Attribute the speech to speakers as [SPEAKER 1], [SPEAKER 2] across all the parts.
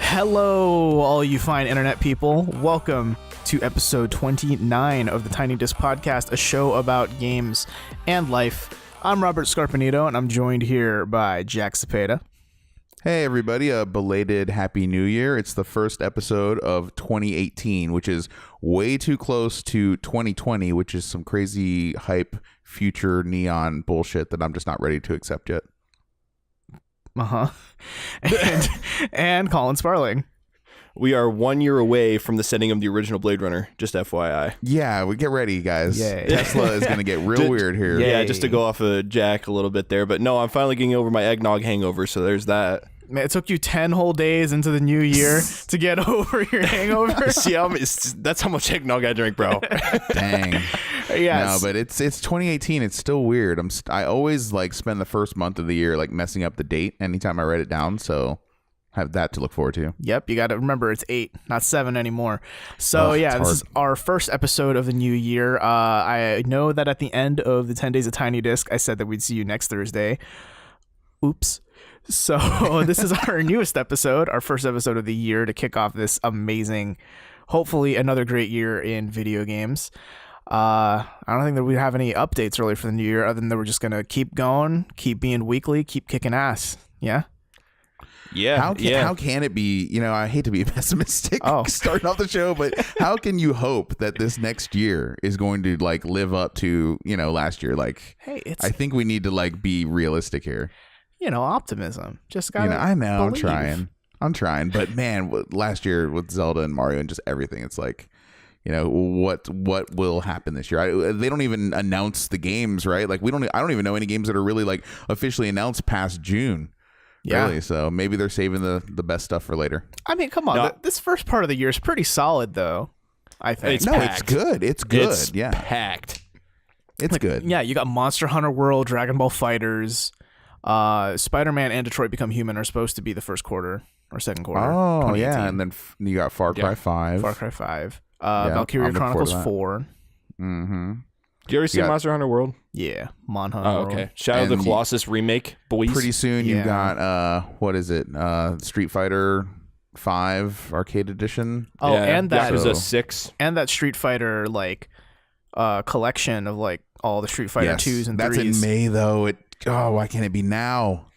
[SPEAKER 1] Hello, all you fine internet people. Welcome to episode 29 of the Tiny Disc Podcast, a show about games and life. I'm Robert Scarpanito, and I'm joined here by Jack Cepeda.
[SPEAKER 2] Hey, everybody. A belated Happy New Year. It's the first episode of 2018, which is way too close to 2020, which is some crazy hype future neon bullshit that I'm just not ready to accept yet.
[SPEAKER 1] And Colin Sparling.
[SPEAKER 3] We are 1 year away from the setting of the original Blade Runner, just FYI.
[SPEAKER 2] Yeah, we get ready, guys.
[SPEAKER 1] Yay.
[SPEAKER 2] Tesla is going to get real weird here.
[SPEAKER 3] Yeah, just to go off of Jack a little bit there. But no, I'm finally getting over my eggnog hangover, so there's that.
[SPEAKER 1] Man, it took you 10 whole days into the new year to get over your hangover.
[SPEAKER 3] See, that's how much eggnog I drink, bro.
[SPEAKER 2] Dang.
[SPEAKER 1] Yes.
[SPEAKER 2] No, but it's 2018. It's still weird. I always spend the first month of the year messing up the date anytime I write it down, so have that to look forward to.
[SPEAKER 1] Yep, you got to remember it's 8, not 7 anymore. So this is our first episode of the new year. I know that at the end of the 10 Days of Tiny Disc, I said that we'd see you next Thursday. Oops. So this is our newest episode, our first episode of the year to kick off this amazing, hopefully another great year in video games. I don't think that we have any updates really for the new year other than that we're just going to keep going, keep being weekly, keep kicking ass. Yeah?
[SPEAKER 3] Yeah.
[SPEAKER 2] How can it be, I hate to be pessimistic starting off the show, but how can you hope that this next year is going to live up to, last year?
[SPEAKER 1] Hey,
[SPEAKER 2] I think we need to be realistic here.
[SPEAKER 1] Optimism. Just gotta
[SPEAKER 2] I know,
[SPEAKER 1] believe.
[SPEAKER 2] I'm trying, but man, last year with Zelda and Mario and just everything, it's what will happen this year? They don't even announce the games, right? I don't even know any games that are really officially announced past June.
[SPEAKER 1] Yeah.
[SPEAKER 2] Really, so maybe they're saving the best stuff for later.
[SPEAKER 1] I mean, come on. This first part of the year is pretty solid, though, I think.
[SPEAKER 2] It's good. It's good.
[SPEAKER 3] It's packed.
[SPEAKER 2] It's good.
[SPEAKER 1] Yeah, you got Monster Hunter World, Dragon Ball FighterZ, Spider-Man and Detroit Become Human are supposed to be the first quarter or second quarter.
[SPEAKER 2] Oh, yeah, and then you got Far Cry 5.
[SPEAKER 1] Far Cry 5. Valkyria Chronicles 4.
[SPEAKER 2] Mm-hmm.
[SPEAKER 3] Did you ever see Monster Hunter World?
[SPEAKER 1] Yeah, Mon Hunter World.
[SPEAKER 3] Okay. Shadow of the Colossus remake, boys.
[SPEAKER 2] Pretty soon you got, what is it? Street Fighter 5 Arcade Edition.
[SPEAKER 1] Oh, and that
[SPEAKER 3] Yakuza 6.
[SPEAKER 1] And that Street Fighter, collection of, all the Street Fighter 2s and 3s.
[SPEAKER 2] That's in May, though. Why can't it be now?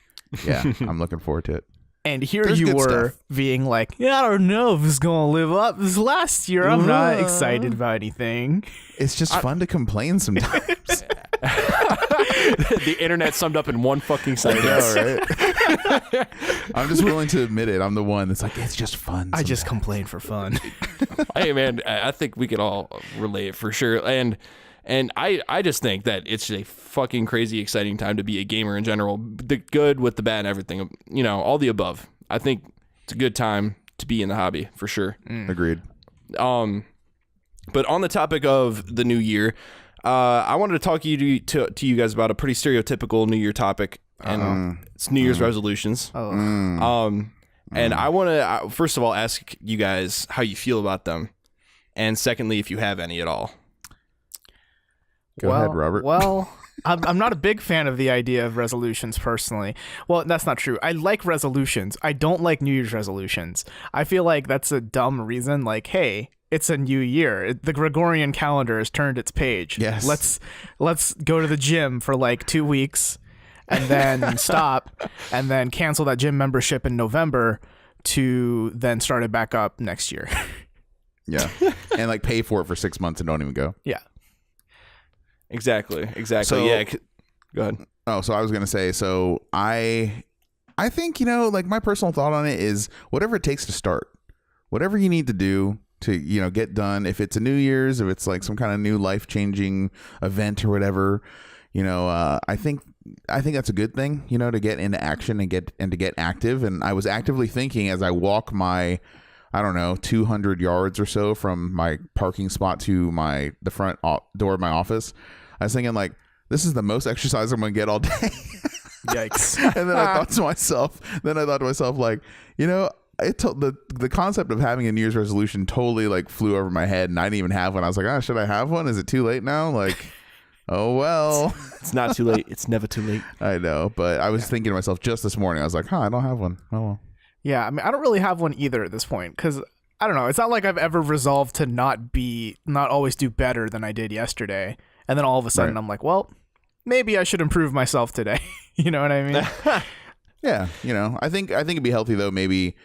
[SPEAKER 2] Yeah, I'm looking forward to it.
[SPEAKER 1] And here you were being I don't know if it's going to live up this last year. I'm not excited about anything.
[SPEAKER 2] It's just fun to complain sometimes.
[SPEAKER 3] The internet summed up in one fucking sentence.
[SPEAKER 2] Right? I'm just willing to admit it. I'm the one that's it's just fun sometimes.
[SPEAKER 1] I just complain for fun.
[SPEAKER 3] Hey, man, I think we could all relate for sure. And I just think that it's a fucking crazy exciting time to be a gamer in general. The good with the bad and everything, all the above. I think it's a good time to be in the hobby for sure.
[SPEAKER 2] Agreed.
[SPEAKER 3] But on the topic of the new year, I wanted to talk to you guys about a pretty stereotypical New Year topic, and it's New Year's resolutions. And I want to first of all ask you guys how you feel about them, and secondly, if you have any at all.
[SPEAKER 2] Go ahead, Robert.
[SPEAKER 1] Well, I'm not a big fan of the idea of resolutions personally. Well, that's not true. I like resolutions. I don't like New Year's resolutions. I feel like that's a dumb reason. Hey, it's a new year. The Gregorian calendar has turned its page.
[SPEAKER 2] Yes.
[SPEAKER 1] Let's go to the gym for 2 weeks and then stop and then cancel that gym membership in November to then start it back up next year.
[SPEAKER 2] Yeah. And pay for it for 6 months and don't even go.
[SPEAKER 1] Yeah.
[SPEAKER 3] Exactly.
[SPEAKER 2] So,
[SPEAKER 3] yeah. Go ahead.
[SPEAKER 2] Oh, so I was going to say, so I think, my personal thought on it is whatever it takes to start, whatever you need to do to, get done. If it's a New Year's, if it's some kind of new life-changing event or whatever, I think that's a good thing, to get into action and to get active. And I was actively thinking as I walk my, 200 yards or so from my parking spot to the front door of my office, I was thinking this is the most exercise I'm going to get all day.
[SPEAKER 1] Yikes.
[SPEAKER 2] And then I thought to myself, the concept of having a New Year's resolution totally flew over my head, and I didn't even have one. I was like, should I have one? Is it too late now? Oh, well.
[SPEAKER 3] It's not too late. It's never too late.
[SPEAKER 2] I know, but I was thinking to myself just this morning, I was like, I don't have one. Oh, well.
[SPEAKER 1] Yeah, I mean, I don't really have one either at this point because I don't know. It's not like I've ever resolved to not always do better than I did yesterday, and then all of a sudden I'm like, well, maybe I should improve myself today. You know what I mean?
[SPEAKER 2] Yeah, I think it'd be healthy though. Maybe,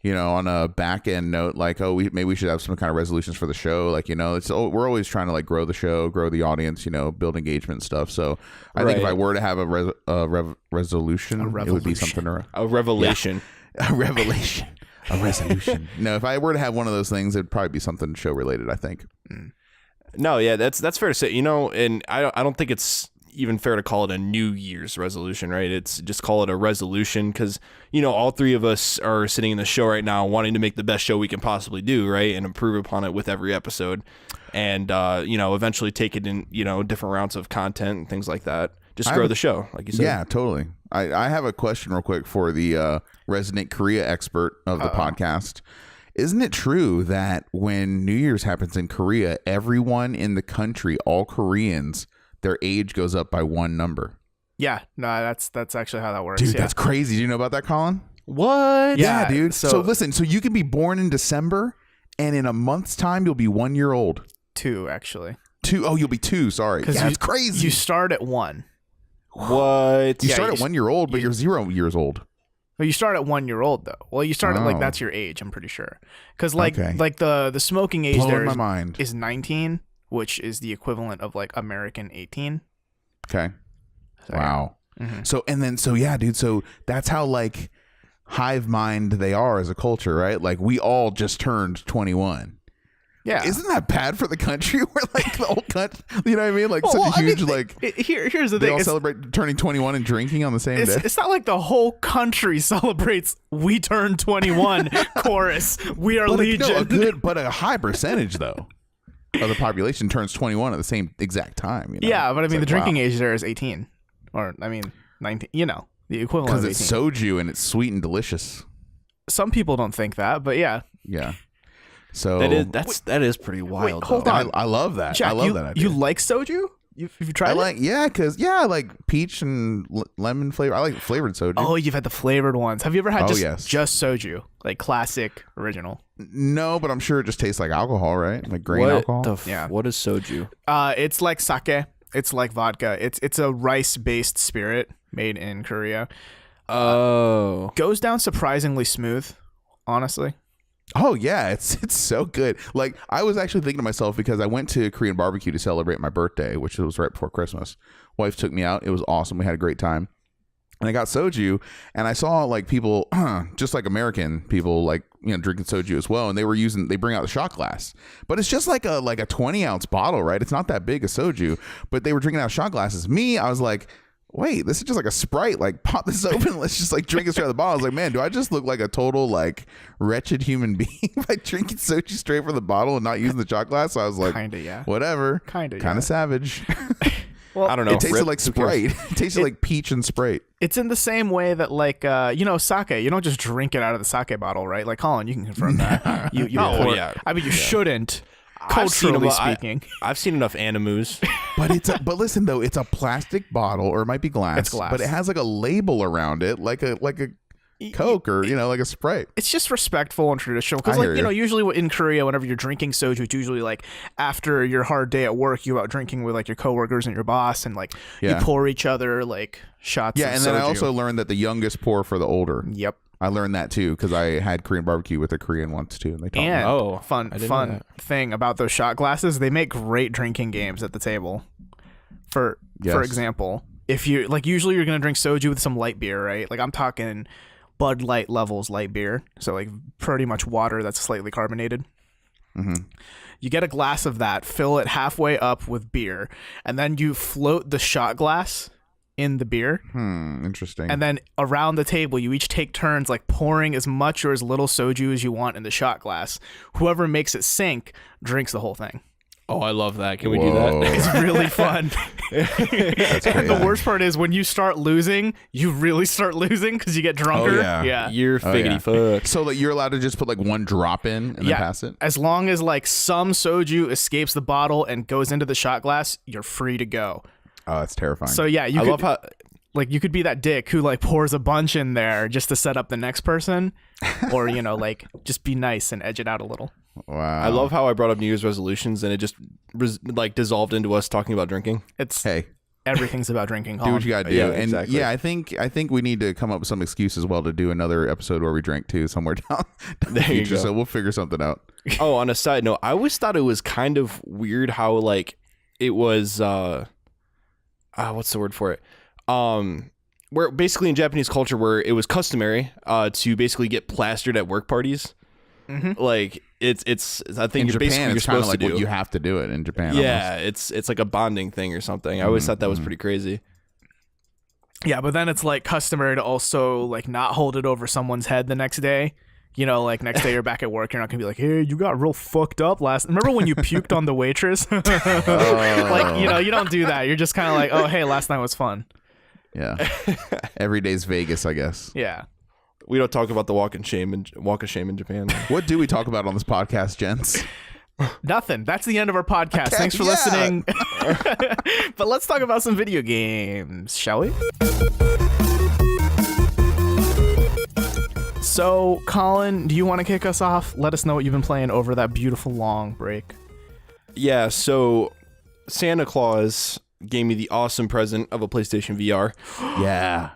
[SPEAKER 2] on a back end note, like, maybe we should have some kind of resolutions for the show. Like, we're always trying to like grow the show, grow the audience, build engagement and stuff. So I think if I were to have a resolution, it would be something
[SPEAKER 3] a revelation,
[SPEAKER 2] a revelation, a resolution. No, if I were to have one of those things, it'd probably be something show related, I think.
[SPEAKER 3] No, yeah, that's fair to say. And I don't think it's even fair to call it a New Year's resolution, right? It's just call it a resolution because, all three of us are sitting in the show right now wanting to make the best show we can possibly do, right? And improve upon it with every episode and, eventually take it in, different rounds of content and things like that. Just grow the show, like you said.
[SPEAKER 2] Yeah, totally. I have a question real quick for the resident Korea expert of the podcast. Isn't it true that when New Year's happens in Korea, everyone in the country, all Koreans, their age goes up by one number?
[SPEAKER 1] Yeah, no, that's actually how that works.
[SPEAKER 2] Dude, that's crazy. Do you know about that, Colin?
[SPEAKER 3] What?
[SPEAKER 2] Yeah, dude. So listen, so you can be born in December, and in a month's time, you'll be 1 year old.
[SPEAKER 1] 2, actually.
[SPEAKER 2] 2? Oh, you'll be 2. Sorry. Yeah, that's crazy.
[SPEAKER 1] You start at 1.
[SPEAKER 3] What?
[SPEAKER 2] You start at 1 year old, but you're 0 years old.
[SPEAKER 1] Well, you start at 1 year old though. Well, you start at like that's your age. I'm pretty sure, because like the smoking age
[SPEAKER 2] Blowing
[SPEAKER 1] there
[SPEAKER 2] my mind.
[SPEAKER 1] is 19, which is the equivalent of like American 18.
[SPEAKER 2] Okay.
[SPEAKER 1] So,
[SPEAKER 2] wow.
[SPEAKER 1] Mm-hmm.
[SPEAKER 2] So yeah, dude. So that's how like hive mind they are as a culture, right? Like we all just turned 21.
[SPEAKER 1] Yeah.
[SPEAKER 2] Isn't that bad for the country? Where like the whole country, you know what I mean? Like such a huge
[SPEAKER 1] here's the
[SPEAKER 2] they
[SPEAKER 1] thing.
[SPEAKER 2] all celebrate turning 21 and drinking on the same day.
[SPEAKER 1] It's not like the whole country celebrates "We turned 21" chorus. We are legion.
[SPEAKER 2] But a high percentage though of the population turns 21 at the same exact time.
[SPEAKER 1] Yeah, but I mean the drinking age there is 18, or I mean 19. The equivalent of 18.
[SPEAKER 2] Because it's soju and it's sweet and delicious.
[SPEAKER 1] Some people don't think that, but yeah.
[SPEAKER 2] Yeah. So
[SPEAKER 3] that is pretty wild.
[SPEAKER 1] Wait, hold on.
[SPEAKER 2] I love that.
[SPEAKER 1] Jack,
[SPEAKER 2] I love that idea.
[SPEAKER 1] You like soju? You've tried it?
[SPEAKER 2] I like peach and lemon flavor. I like flavored soju.
[SPEAKER 1] Oh, you've had the flavored ones. Have you ever had just soju, like classic original?
[SPEAKER 2] No, but I'm sure it just tastes like alcohol, right? Like grain alcohol.
[SPEAKER 3] What is soju?
[SPEAKER 1] It's like sake. It's like vodka. It's a rice-based spirit made in Korea. Goes down surprisingly smooth, honestly.
[SPEAKER 2] Oh yeah, it's so good. Like I was actually thinking to myself because I went to Korean barbecue to celebrate my birthday, which was right before Christmas. Wife took me out. It was awesome. We had a great time. And I got soju, and I saw like people, just like American people, like drinking soju as well. And they bring out the shot glass, but it's just like a 20-ounce bottle, right? It's not that big a soju, but they were drinking out shot glasses. I was like, wait, this is just like a Sprite. Like, pop this open. Let's just like drink it straight out of the bottle. I was like, man, do I just look like a total like wretched human being by drinking soju straight from the bottle and not using the shot glass? So I was like,
[SPEAKER 1] kinda, yeah.
[SPEAKER 2] Whatever.
[SPEAKER 1] Kind of
[SPEAKER 2] savage.
[SPEAKER 3] Well, I don't know.
[SPEAKER 2] It tasted like Sprite. It tasted like peach and Sprite.
[SPEAKER 1] It's in the same way that like sake. You don't just drink it out of the sake bottle, right? Like Colin, you can confirm that. You pour.
[SPEAKER 3] Yeah.
[SPEAKER 1] I mean, you shouldn't. Culturally speaking,
[SPEAKER 3] I've seen enough animus.
[SPEAKER 2] But listen though, it's a plastic bottle, or it might be glass.
[SPEAKER 1] It's glass,
[SPEAKER 2] but it has like a label around it, like a Coke or like a Sprite.
[SPEAKER 1] It's just respectful and traditional because usually in Korea, whenever you're drinking soju, it's usually like after your hard day at work, you go out drinking with like your coworkers and your boss, and like you pour each other like shots.
[SPEAKER 2] Yeah, and then I also learned that the youngest pour for the older.
[SPEAKER 1] Yep.
[SPEAKER 2] I learned that too because I had Korean barbecue with a Korean once too, and they taught me.
[SPEAKER 1] Fun thing about those shot glasses, they make great drinking games at the table. For example, if you like, usually you're gonna drink soju with some light beer, right? Like I'm talking Bud Light levels light beer, so like pretty much water that's slightly carbonated.
[SPEAKER 2] Mm-hmm.
[SPEAKER 1] You get a glass of that, fill it halfway up with beer, and then you float the shot glass in the beer.
[SPEAKER 2] Interesting.
[SPEAKER 1] And then around the table, you each take turns like pouring as much or as little soju as you want in the shot glass. Whoever makes it sink drinks the whole thing.
[SPEAKER 3] Oh, I love that. Can we do that?
[SPEAKER 1] It's really fun. And the worst part is when you start losing, you really start losing because you get drunker.
[SPEAKER 2] Oh, yeah.
[SPEAKER 3] You're figgity fuck.
[SPEAKER 2] So like you're allowed to just put like one drop in and then pass it?
[SPEAKER 1] As long as like some soju escapes the bottle and goes into the shot glass, you're free to go.
[SPEAKER 2] Oh, that's terrifying.
[SPEAKER 1] So yeah,
[SPEAKER 3] I love how
[SPEAKER 1] like you could be that dick who like pours a bunch in there just to set up the next person, or like just be nice and edge it out a little.
[SPEAKER 2] Wow.
[SPEAKER 3] I love how I brought up New Year's resolutions and it just like dissolved into us talking about drinking.
[SPEAKER 1] Everything's about drinking.
[SPEAKER 2] Do what you gotta do.
[SPEAKER 3] Yeah,
[SPEAKER 2] and
[SPEAKER 3] exactly.
[SPEAKER 2] I think we need to come up with some excuse as well to do another episode where we drink too somewhere down the future. So we'll figure something out.
[SPEAKER 3] Oh, on a side note, I always thought it was kind of weird how like it was what's the word for it? Where basically in Japanese culture where it was customary to basically get plastered at work parties. Mm-hmm. Like it's I think
[SPEAKER 2] in Japan,
[SPEAKER 3] you're supposed
[SPEAKER 2] like
[SPEAKER 3] to do.
[SPEAKER 2] What you have to do it in Japan.
[SPEAKER 3] Yeah,
[SPEAKER 2] almost.
[SPEAKER 3] it's like a bonding thing or something. I always thought that was pretty crazy.
[SPEAKER 1] Yeah, but then it's like customary to also like not hold it over someone's head the next day. Like next day you're back at work, you're not gonna be like, hey, you got real fucked up remember when you puked on the waitress? Like, you don't do that. You're just kind of like, oh, hey, last night was fun.
[SPEAKER 2] Yeah. Every day's Vegas, I guess.
[SPEAKER 1] Yeah.
[SPEAKER 3] We don't talk about the walk of shame in Japan.
[SPEAKER 2] What do we talk about on this podcast, gents?
[SPEAKER 1] Nothing. That's the end of our podcast. Thanks for listening. But let's talk about some video games, shall we? So, Colin, do you want to kick us off? Let us know what you've been playing over that beautiful long break.
[SPEAKER 3] Yeah, so Santa Claus gave me the awesome present of a PlayStation VR.
[SPEAKER 2] Yeah.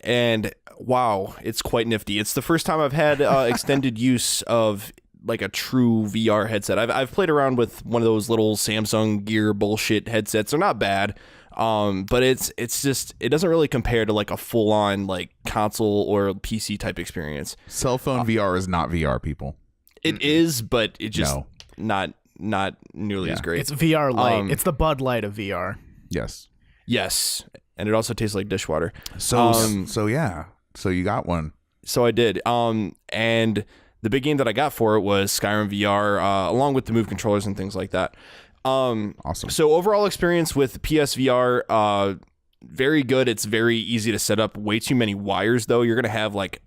[SPEAKER 3] And wow, it's quite nifty. It's the first time I've had extended use of like a true VR headset. I've played around with one of those little Samsung Gear bullshit headsets. They're not bad, but it's just it doesn't really compare to like a full on like console or PC type experience.
[SPEAKER 2] Cell phone VR is not VR, people.
[SPEAKER 3] It is, but it just not nearly as great.
[SPEAKER 1] It's VR Lite. It's the Bud Light of VR.
[SPEAKER 3] Yes, and it also tastes like dishwater.
[SPEAKER 2] So yeah. So you got one.
[SPEAKER 3] So I did. And the big game that I got for it was Skyrim VR, along with the Move controllers and things like that.
[SPEAKER 2] Awesome.
[SPEAKER 3] So overall experience with PSVR, very good. It's very easy to set up. Way too many wires though. You're gonna have like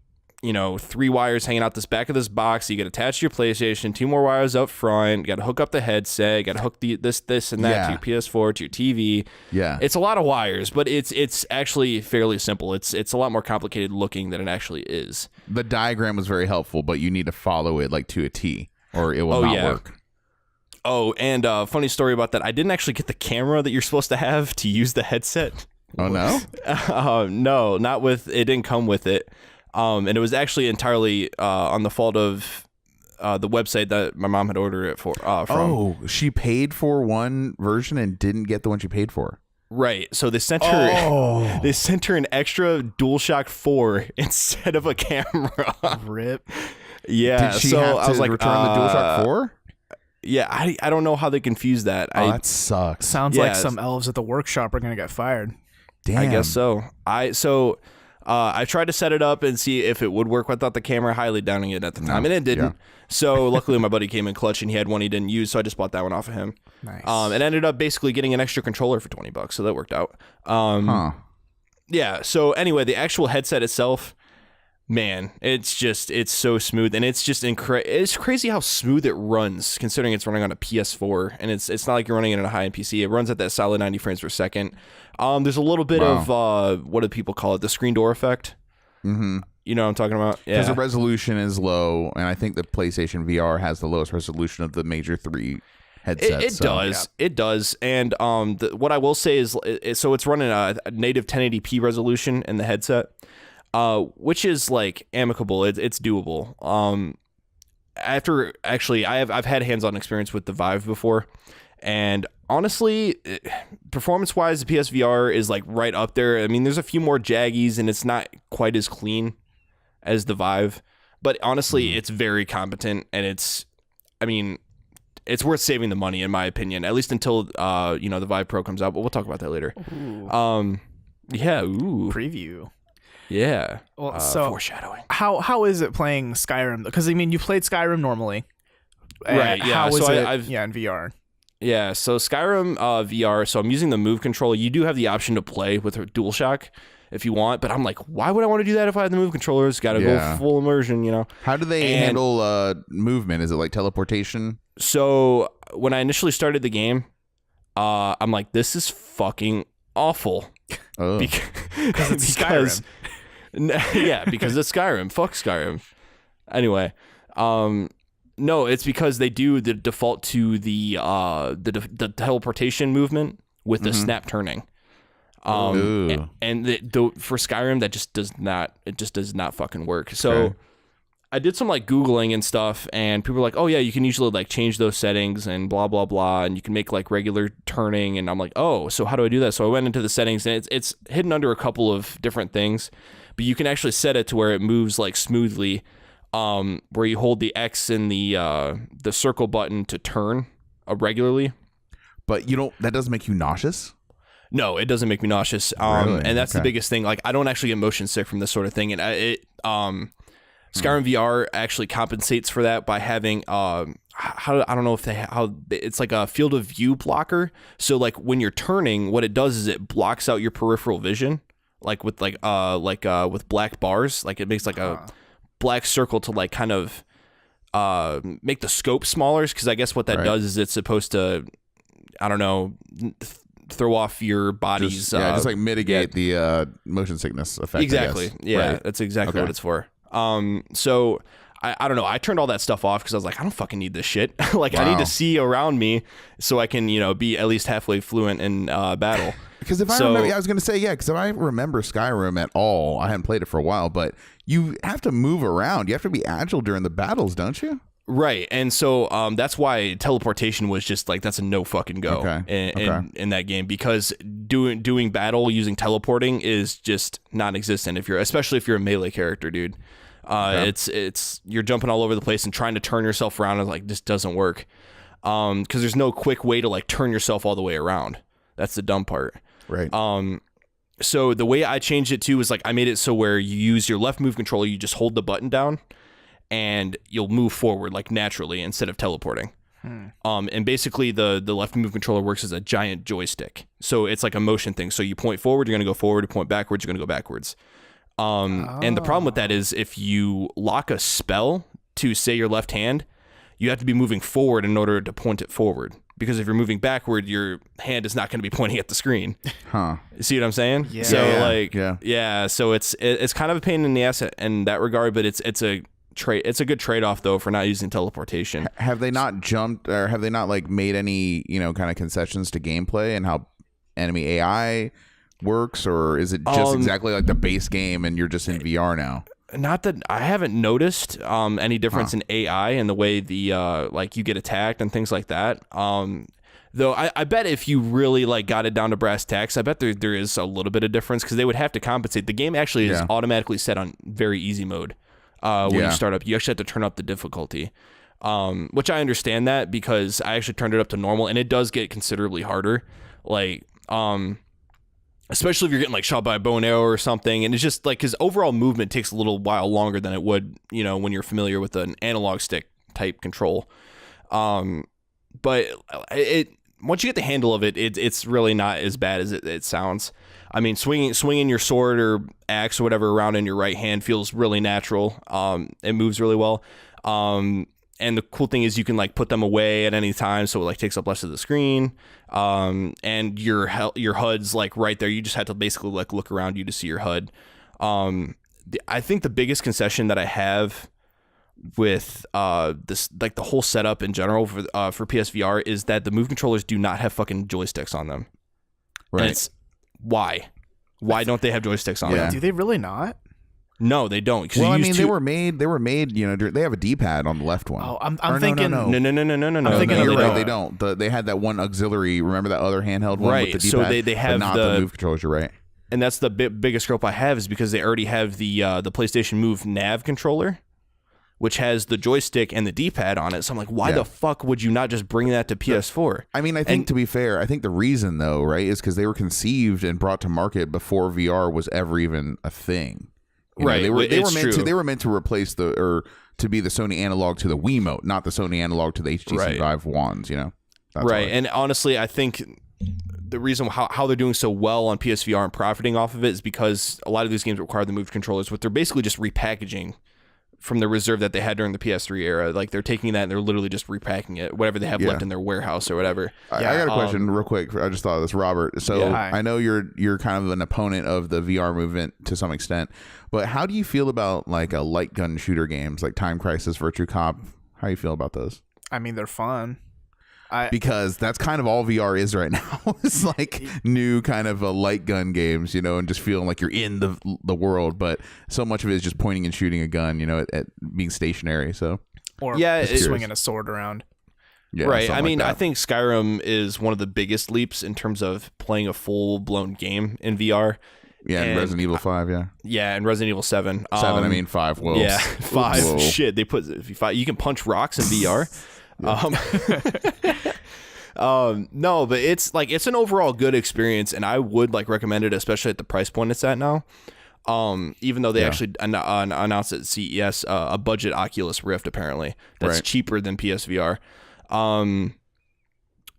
[SPEAKER 3] 3 wires hanging out this back of this box. You get attached to your PlayStation, 2 more wires up front. You got to hook up the headset. You got to hook this and that to your PS4, to your TV.
[SPEAKER 2] Yeah,
[SPEAKER 3] it's a lot of wires, but it's actually fairly simple. It's a lot more complicated looking than it actually is.
[SPEAKER 2] The diagram was very helpful, but you need to follow it like to a T, or it will not work.
[SPEAKER 3] Oh, and funny story about that. I didn't actually get the camera that you're supposed to have to use the headset.
[SPEAKER 2] Oh no?
[SPEAKER 3] No, not with it. Didn't come with it. And it was actually entirely on the fault of the website that my mom had ordered it from.
[SPEAKER 2] Oh, she paid for one version and didn't get the one she paid for.
[SPEAKER 3] Right. So they sent her they sent her an extra DualShock 4 instead of a camera.
[SPEAKER 1] Rip.
[SPEAKER 3] Yeah.
[SPEAKER 2] Did she have to
[SPEAKER 3] I was like,
[SPEAKER 2] return the DualShock 4?
[SPEAKER 3] Yeah, I don't know how they confused that.
[SPEAKER 2] That sucks.
[SPEAKER 1] Sounds like some elves at the workshop are gonna get fired.
[SPEAKER 2] Damn.
[SPEAKER 3] I guess so. I tried to set it up and see if it would work without the camera, highly doubting it at the time, and it didn't. Yeah. So luckily my buddy came in clutch and he had one he didn't use, so I just bought that one off of him.
[SPEAKER 1] Nice.
[SPEAKER 3] And ended up basically getting an extra controller for $20, so that worked out. Yeah, so anyway, the actual headset itself, man, it's so smooth, and it's just it's crazy how smooth it runs, considering it's running on a PS4, and it's not like you're running it on a high-end PC. It runs at that solid 90 frames per second. There's a little bit of what do people call it? The screen door effect.
[SPEAKER 2] Mm-hmm.
[SPEAKER 3] You know what I'm talking about? Yeah.
[SPEAKER 2] Because the resolution is low, and I think the PlayStation VR has the lowest resolution of the major 3 headsets.
[SPEAKER 3] It does. And what I will say is, so it's running a native 1080p resolution in the headset, which is like amicable. It's doable. I've had hands-on experience with the Vive before, and honestly, performance-wise, the PSVR is like right up there. I mean, there's a few more jaggies, and it's not quite as clean as the Vive, but honestly, it's very competent, and it's worth saving the money in my opinion, at least until the Vive Pro comes out. But we'll talk about that later.
[SPEAKER 1] Ooh. Preview.
[SPEAKER 3] Yeah.
[SPEAKER 1] Well, so
[SPEAKER 3] foreshadowing.
[SPEAKER 1] How is it playing Skyrim? Because I mean, you played Skyrim normally,
[SPEAKER 3] right? Yeah.
[SPEAKER 1] How is
[SPEAKER 3] so
[SPEAKER 1] it? In VR.
[SPEAKER 3] Yeah. So Skyrim VR. So I'm using the Move controller. You do have the option to play with a DualShock if you want, but I'm like, why would I want to do that if I have the Move controllers? Got to go full immersion,
[SPEAKER 2] How do they handle movement? Is it like teleportation?
[SPEAKER 3] So when I initially started the game, I'm like, this is fucking awful.
[SPEAKER 2] Oh.
[SPEAKER 1] Because it's Skyrim.
[SPEAKER 3] Yeah, because it's Skyrim. Fuck Skyrim. Anyway, no, it's because they do the default to the teleportation movement with the snap turning. And for Skyrim, that just does not fucking work. So
[SPEAKER 2] Okay.
[SPEAKER 3] I did some like Googling and stuff, and people were like, oh yeah, you can usually like change those settings and blah, blah, blah. And you can make like regular turning. And I'm like, oh, so how do I do that? So I went into the settings, and it's hidden under a couple of different things, but you can actually set it to where it moves like smoothly, where you hold the X and the circle button to turn regularly.
[SPEAKER 2] But that doesn't make you nauseous?
[SPEAKER 3] No, it doesn't make me nauseous.
[SPEAKER 2] Really?
[SPEAKER 3] And that's the biggest thing. Like, I don't actually get motion sick from this sort of thing. And Skyrim VR actually compensates for that by having I don't know how it's like a field of view blocker. So like when you're turning, what it does is it blocks out your peripheral vision, like with with black bars. Like it makes like a black circle to like kind of make the scope smaller. Because I guess what that does is it's supposed to, I don't know, throw off your body's
[SPEAKER 2] just like mitigate the motion sickness effect.
[SPEAKER 3] Exactly. Yeah, that's exactly what it's for. So I don't know. I turned all that stuff off because I was like, I don't fucking need this shit. Like, I need to see around me so I can, be at least halfway fluent in battle.
[SPEAKER 2] Because if I remember, I was going to say, because if I remember Skyrim at all, I hadn't played it for a while, but you have to move around. You have to be agile during the battles, don't you?
[SPEAKER 3] Right. And so that's why teleportation was just like, that's a no fucking go in that game, because doing battle using teleporting is just non-existent especially if you're a melee character, dude. It's you're jumping all over the place and trying to turn yourself around, and like, this doesn't work. Because there's no quick way to like turn yourself all the way around. That's the dumb part.
[SPEAKER 2] Right.
[SPEAKER 3] So the way I changed it too was like, I made it so where you use your left move controller, you just hold the button down and you'll move forward like naturally instead of teleporting. And basically the left move controller works as a giant joystick. So it's like a motion thing. So you point forward, you're going to go forward. You point backwards, you're going to go backwards. And the problem with that is if you lock a spell to, say, your left hand, you have to be moving forward in order to point it forward. Because if you're moving backward, your hand is not going to be pointing at the screen.
[SPEAKER 2] Huh.
[SPEAKER 3] See what I'm saying?
[SPEAKER 1] Yeah.
[SPEAKER 3] So so it's kind of a pain in the ass in that regard, but it's a good trade-off though for not using teleportation.
[SPEAKER 2] Have they not jumped, or have they not like made any kind of concessions to gameplay and how enemy AI works, or is it just exactly like the base game and you're just in VR now?
[SPEAKER 3] Not that I haven't noticed any difference in AI and the way the like you get attacked and things like that. Though I bet if you really like got it down to brass tacks, I bet there is a little bit of difference, because they would have to compensate. The game actually is automatically set on very easy mode. When you start up, you actually have to turn up the difficulty, which I understand that, because I actually turned it up to normal, and it does get considerably harder. Like, especially if you're getting like shot by a bow and arrow or something, and it's just like, because overall movement takes a little while longer than it would, when you're familiar with an analog stick type control. But once you get the handle of it, it's really not as bad as it sounds. I mean, swinging your sword or axe or whatever around in your right hand feels really natural. It moves really well. And the cool thing is you can like put them away at any time, so it like takes up less of the screen. And your HUD's like right there. You just have to basically like look around you to see your HUD. I think the biggest concession that I have with this, like the whole setup in general for PSVR, is that the move controllers do not have fucking joysticks on them.
[SPEAKER 2] Right.
[SPEAKER 3] And it's why don't they have joysticks on them?
[SPEAKER 1] Do they really not?
[SPEAKER 3] No, they don't.
[SPEAKER 2] Well, I mean, they were made. They have a D-pad on the left one.
[SPEAKER 1] Oh, I'm thinking.
[SPEAKER 3] No.
[SPEAKER 1] I'm thinking
[SPEAKER 2] you're right. They don't. They had that one auxiliary. Remember that other handheld one with the D-pad?
[SPEAKER 3] So they have
[SPEAKER 2] but not the move controllers. You're right.
[SPEAKER 3] And that's the biggest scope I have, is because they already have the PlayStation Move Nav controller, which has the joystick and the D-pad on it. So I'm like, why the fuck would you not just bring that to PS4?
[SPEAKER 2] I mean, I think, to be fair, I think the reason though, right, is because they were conceived and brought to market before VR was ever even a thing. They were meant to replace to be the Sony analog to the Wiimote, not the Sony analog to the HTC Vive wands. That's
[SPEAKER 3] right. And honestly, I think the reason how they're doing so well on PSVR and profiting off of it is because a lot of these games require the Move controllers, but they're basically just repackaging from the reserve that they had during the PS3 era. Like they're taking that and they're literally just repacking it, whatever they have left in their warehouse or whatever.
[SPEAKER 2] I got a question real quick. I just thought of this, Robert. So I know you're kind of an opponent of the VR movement to some extent, but how do you feel about like a light gun shooter games like Time Crisis, Virtua Cop? How do you feel about those?
[SPEAKER 1] I mean, they're fun.
[SPEAKER 2] Because that's kind of all VR is right now. It's like new kind of light gun games, and just feeling like you're in the world, but so much of it is just pointing and shooting a gun, at being stationary. So
[SPEAKER 1] or swinging a sword around.
[SPEAKER 3] Yeah, right. I mean, I think Skyrim is one of the biggest leaps in terms of playing a full blown game in VR.
[SPEAKER 2] Yeah, and Resident Evil 5, yeah.
[SPEAKER 3] Yeah, and Resident Evil 7.
[SPEAKER 2] 7, I mean 5. Whoa.
[SPEAKER 3] Yeah, 5. Whoa. Shit, they put you can punch rocks in VR. No, but it's an overall good experience, and I would recommend it, especially at the price point it's at now. Even though they actually announced at CES a budget Oculus Rift apparently that's cheaper than PSVR.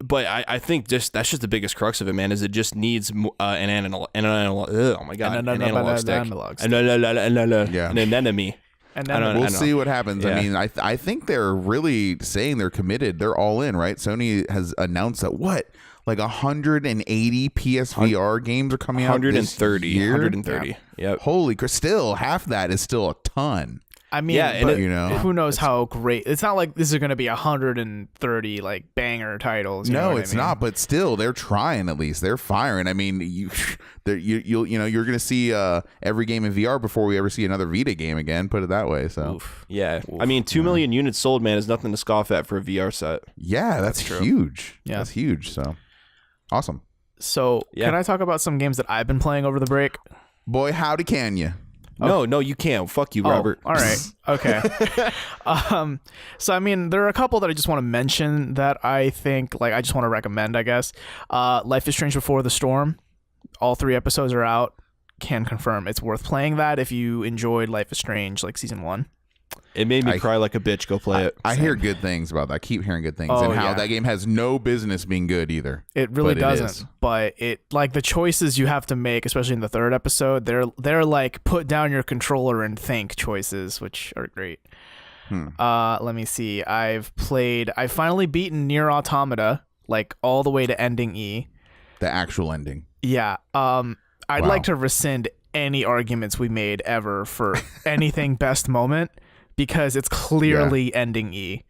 [SPEAKER 3] But I think that's just the biggest crux of it, man. Is it just needs an analog stick, an enemy.
[SPEAKER 1] And then
[SPEAKER 2] we'll see what happens. Yeah. I mean, I think they're really saying they're committed. They're all in, right? Sony has announced that 180 PSVR games are coming out this year?
[SPEAKER 3] 130. Yep.
[SPEAKER 2] Holy crap. Still, half that is still a ton.
[SPEAKER 1] I mean, but who knows how great. It's not like this is going to be 130 banger titles.
[SPEAKER 2] No, it's not. But still, they're trying. At least they're firing. I mean, you're going to see every game in VR before we ever see another Vita game again. Put it that way. So
[SPEAKER 3] yeah, I mean, 2 million units sold, man, is nothing to scoff at for a VR set.
[SPEAKER 2] Yeah, that's huge. Yeah, that's huge. So awesome.
[SPEAKER 1] So can I talk about some games that I've been playing over the break?
[SPEAKER 2] Boy, howdy, can you?
[SPEAKER 3] No, you can't. Fuck you, Robert.
[SPEAKER 1] All right. Okay. So, I mean, there are a couple that I just want to mention that I think, I just want to recommend, I guess. Life is Strange Before the Storm. All 3 episodes are out. Can confirm it's worth playing that if you enjoyed Life is Strange, Season 1.
[SPEAKER 3] It made me cry like a bitch. Go play it.
[SPEAKER 2] I hear good things about that. I keep hearing good things. And how that game has no business being good either.
[SPEAKER 1] It really doesn't. But the choices you have to make, especially in the 3rd episode, they're put down your controller and think choices, which are great. Let me see. I've finally beaten Nier Automata, all the way to ending E.
[SPEAKER 2] The actual ending.
[SPEAKER 1] Yeah. I'd like to rescind any arguments we made ever for anything best moment, because it's clearly ending E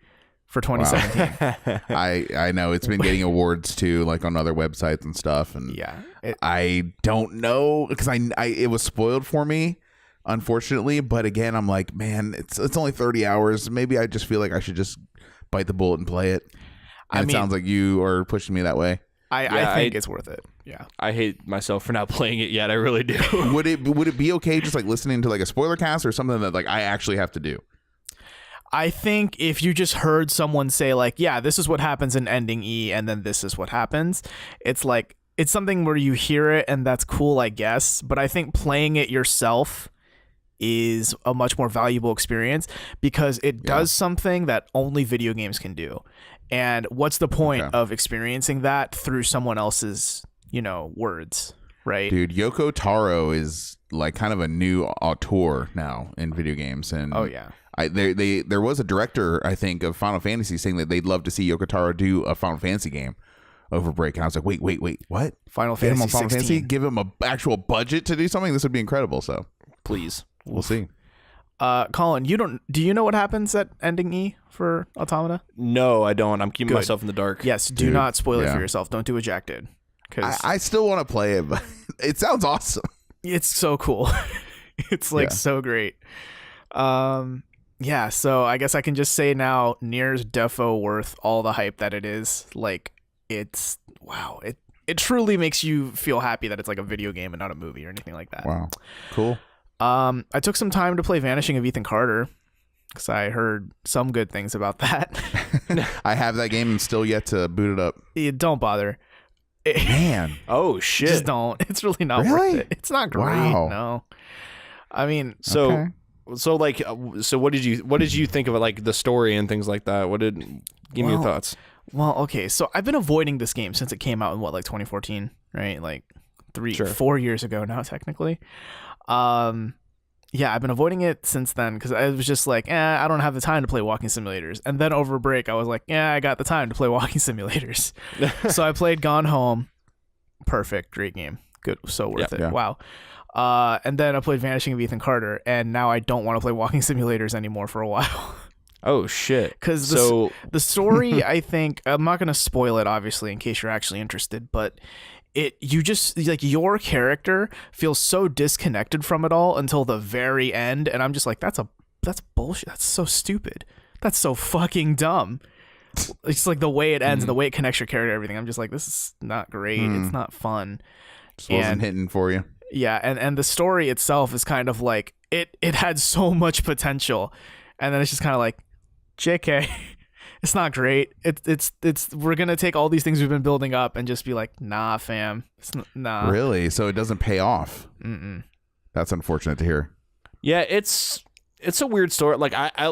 [SPEAKER 1] for 2017.
[SPEAKER 2] I know it's been getting awards too, on other websites and stuff, and I don't know because it was spoiled for me, unfortunately. But again, I'm like, man, it's only 30 hours. Maybe I just feel like I should just bite the bullet and play it. And it sounds like you are pushing me that way.
[SPEAKER 1] I think it's worth it. Yeah.
[SPEAKER 3] I hate myself for not playing it yet. I really do.
[SPEAKER 2] Would it be okay just listening to a spoiler cast or something that I actually have to do?
[SPEAKER 1] I think if you just heard someone say this is what happens in ending E and then this is what happens, it's something where you hear it and that's cool, I guess. But I think playing it yourself is a much more valuable experience because it does something that only video games can do. And what's the point of experiencing that through someone else's, words, right?
[SPEAKER 2] Dude, Yoko Taro is kind of a new auteur now in video games. And there was a director, I think, of Final Fantasy saying that they'd love to see Yoko Taro do a Final Fantasy game over break. And I was like, wait, what?
[SPEAKER 1] Final Fantasy 16.
[SPEAKER 2] Give him an actual budget to do something? This would be incredible. So
[SPEAKER 3] please.
[SPEAKER 2] We'll see.
[SPEAKER 1] Colin, do you know what happens at ending E for Automata?
[SPEAKER 3] No, I don't. I'm keeping myself in the dark.
[SPEAKER 1] Yes, do not spoil it for yourself. Don't do Ejected.
[SPEAKER 2] I still want to play it, but it sounds awesome.
[SPEAKER 1] It's so cool. It's so great. So I guess I can just say now, Nier's defo worth all the hype that it is. It's wow. It truly makes you feel happy that it's a video game and not a movie or anything like that.
[SPEAKER 2] Wow, cool.
[SPEAKER 1] I took some time to play Vanishing of Ethan Carter because I heard some good things about that.
[SPEAKER 2] I have that game and still yet to boot it up.
[SPEAKER 1] Don't bother.
[SPEAKER 2] Man.
[SPEAKER 3] Oh, shit.
[SPEAKER 1] Just don't. It's really not worth it. It's not great. Wow. No. I mean,
[SPEAKER 3] so what did you think of it, the story and things like that? Give me your thoughts.
[SPEAKER 1] Well, okay. So I've been avoiding this game since it came out in 2014, right? 4 years ago now, technically. Yeah, I've been avoiding it since then because I was just like, I don't have the time to play walking simulators. And then over break, I was like, I got the time to play walking simulators. So I played Gone Home. Perfect. Great game. Good. So worth it. Yeah. Wow. And then I played Vanishing of Ethan Carter, and now I don't want to play walking simulators anymore for a while.
[SPEAKER 3] Oh, shit.
[SPEAKER 1] Because the story, I think, I'm not going to spoil it, obviously, in case you're actually interested, but you just, like, your character feels so disconnected from it all until the very end, and I'm just like, that's bullshit. That's so stupid. That's so fucking dumb. It's like the way it ends and the way it connects your character to everything. I'm just like, this is not great. It's not fun.
[SPEAKER 2] Just wasn't hitting for you.
[SPEAKER 1] Yeah, and the story itself is kind of like, it had so much potential, and then it's just kind of like, JK. It's not great. It's we're gonna take all these things we've been building up and just be like, nah, fam. Nah.
[SPEAKER 2] Really? So it doesn't pay off?
[SPEAKER 1] Mm-mm.
[SPEAKER 2] That's unfortunate to hear.
[SPEAKER 3] Yeah, it's a weird story. Like, I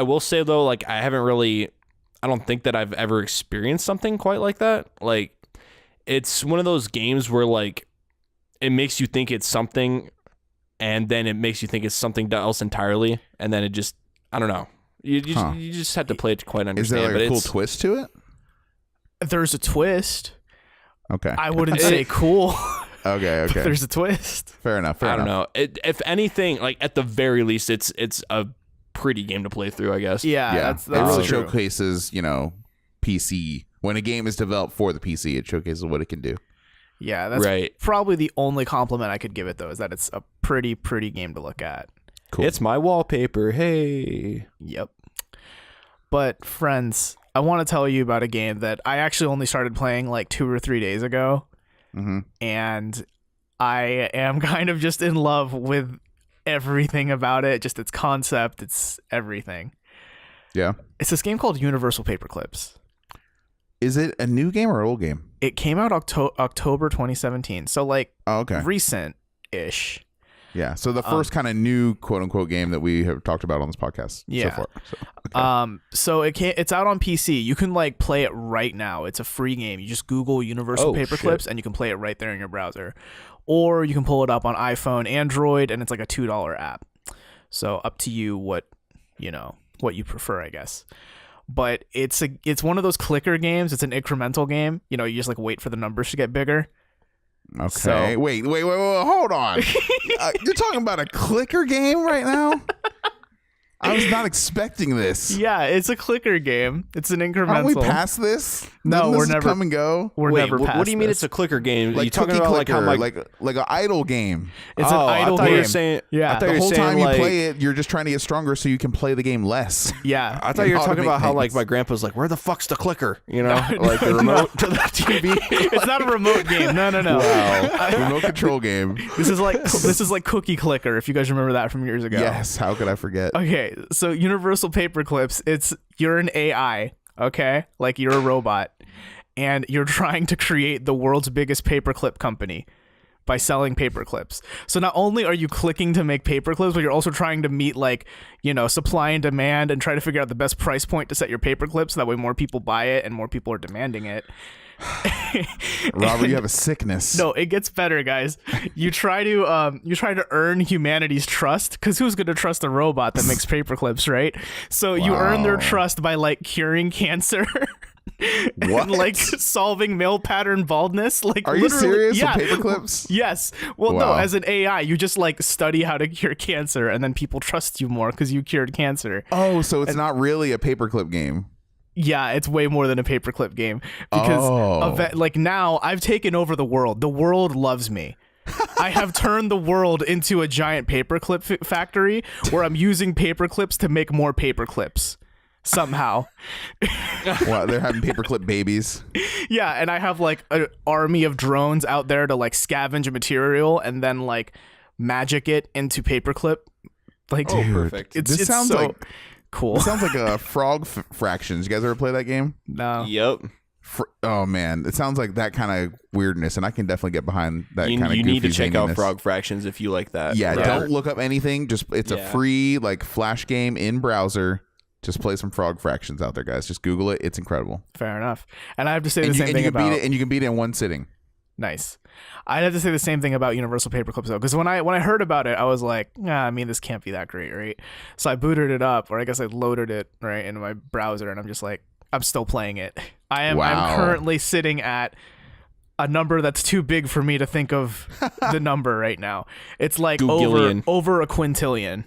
[SPEAKER 3] will say though, like, I don't think that I've ever experienced something quite like that. Like, it's one of those games where, like, it makes you think it's something, and then it makes you think it's something else entirely, and then it just, I don't know. You just have to play it to quite understand.
[SPEAKER 2] Is there like a cool twist to it?
[SPEAKER 1] There's a twist.
[SPEAKER 2] Okay.
[SPEAKER 1] I wouldn't say cool.
[SPEAKER 2] Okay.
[SPEAKER 1] But there's a twist.
[SPEAKER 2] Fair enough.
[SPEAKER 3] I don't know. If anything, like, at the very least, it's a pretty game to play through, I guess.
[SPEAKER 1] Yeah. That's
[SPEAKER 2] it really
[SPEAKER 1] true.
[SPEAKER 2] showcases, PC. When a game is developed for the PC, it showcases what it can do.
[SPEAKER 1] Yeah, that's right. Probably the only compliment I could give it, though, is that it's a pretty game to look at.
[SPEAKER 3] Cool. It's my wallpaper. Hey.
[SPEAKER 1] Yep. But friends, I want to tell you about a game that I actually only started playing like 2 or 3 days ago.
[SPEAKER 2] Mm-hmm.
[SPEAKER 1] And I am kind of just in love with everything about it. Just its concept, it's everything.
[SPEAKER 2] Yeah.
[SPEAKER 1] It's this game called Universal Paperclips.
[SPEAKER 2] Is it a new game or an old game?
[SPEAKER 1] It came out October 2017. So like recent-ish.
[SPEAKER 2] Yeah, so the first kind of new quote-unquote game that we have talked about on this podcast so far.
[SPEAKER 1] So it's out on PC. You can like play it right now. It's a free game. You just Google Universal Paperclips and you can play it right there in your browser. Or you can pull it up on iPhone, Android, and it's like a $2 app. So up to you what you prefer, I guess. But it's one of those clicker games. It's an incremental game. You just like wait for the numbers to get bigger.
[SPEAKER 2] Okay. So, wait, hold on. You're talking about a clicker game right now? I was not expecting this.
[SPEAKER 1] Yeah, it's a clicker game. It's an incremental.
[SPEAKER 2] Aren't we past this?
[SPEAKER 1] No, we're never
[SPEAKER 2] come and go.
[SPEAKER 1] We're never past.
[SPEAKER 3] What do you mean
[SPEAKER 1] this.
[SPEAKER 3] It's a clicker game?
[SPEAKER 2] Like
[SPEAKER 3] you talking about
[SPEAKER 2] clicker,
[SPEAKER 3] like
[SPEAKER 2] an idle game?
[SPEAKER 1] It's an idle game.
[SPEAKER 3] You were saying,
[SPEAKER 1] yeah.
[SPEAKER 3] I thought
[SPEAKER 2] the
[SPEAKER 3] you were
[SPEAKER 2] whole
[SPEAKER 3] saying,
[SPEAKER 2] time
[SPEAKER 3] like,
[SPEAKER 2] you play it, you're just trying to get stronger so you can play the game less.
[SPEAKER 1] Yeah,
[SPEAKER 3] I thought you were talking about how like my grandpa's like, where the fuck's the clicker? Like the remote to the TV.
[SPEAKER 1] It's not a remote game. No.
[SPEAKER 2] Wow. Remote control game.
[SPEAKER 1] This is like Cookie Clicker. If you guys remember that from years ago.
[SPEAKER 2] Yes. How could I forget?
[SPEAKER 1] Okay, so Universal Paperclips. You're an AI. Okay, like you're a robot. And you're trying to create the world's biggest paperclip company by selling paperclips. So not only are you clicking to make paperclips, but you're also trying to meet supply and demand and try to figure out the best price point to set your paperclips. So that way more people buy it and more people are demanding it.
[SPEAKER 2] Robert, you have a sickness.
[SPEAKER 1] No, it gets better, guys. You try to earn humanity's trust, because who's going to trust a robot that makes paperclips, right? So you earn their trust by like curing cancer.
[SPEAKER 2] What?
[SPEAKER 1] And like solving male pattern baldness. Like,
[SPEAKER 2] are you serious?
[SPEAKER 1] Yeah.
[SPEAKER 2] With paperclips?
[SPEAKER 1] Yes. Well, no, as an AI, you just like study how to cure cancer, and then people trust you more because you cured cancer.
[SPEAKER 2] Oh, so it's not really a paperclip game.
[SPEAKER 1] Yeah, it's way more than a paperclip game, because like now I've taken over the world. The world loves me. I have turned the world into a giant paperclip factory where I'm using paperclips to make more paperclips. Somehow.
[SPEAKER 2] Wow, they're having paperclip babies.
[SPEAKER 1] Yeah, and I have like an army of drones out there to like scavenge material and then like magic it into paperclip. Like,
[SPEAKER 3] dude, perfect.
[SPEAKER 1] This sounds
[SPEAKER 2] so
[SPEAKER 1] like cool.
[SPEAKER 2] It sounds like a Frog Fractions. You guys ever play that game?
[SPEAKER 1] No.
[SPEAKER 3] Yep.
[SPEAKER 2] Oh man, it sounds like that kind of weirdness, and I can definitely get behind that kind of.
[SPEAKER 3] You need to check out
[SPEAKER 2] zaniness.
[SPEAKER 3] Frog Fractions if you like that.
[SPEAKER 2] Yeah, don't look up anything. Just it's a free like flash game in browser. Just play some Frog Fractions out there, guys. Just Google it. It's incredible.
[SPEAKER 1] Fair enough. And I have to say the same thing about
[SPEAKER 2] beat it, and you can beat it in one sitting.
[SPEAKER 1] Nice. I'd have to say the same thing about Universal Paperclips though, because when I heard about it, I was like, I mean, this can't be that great, right? So I booted it up, or I guess I loaded it right into my browser, and I'm just like, I'm still playing it. I'm currently sitting at a number that's too big for me to think of the number right now. It's like over a quintillion.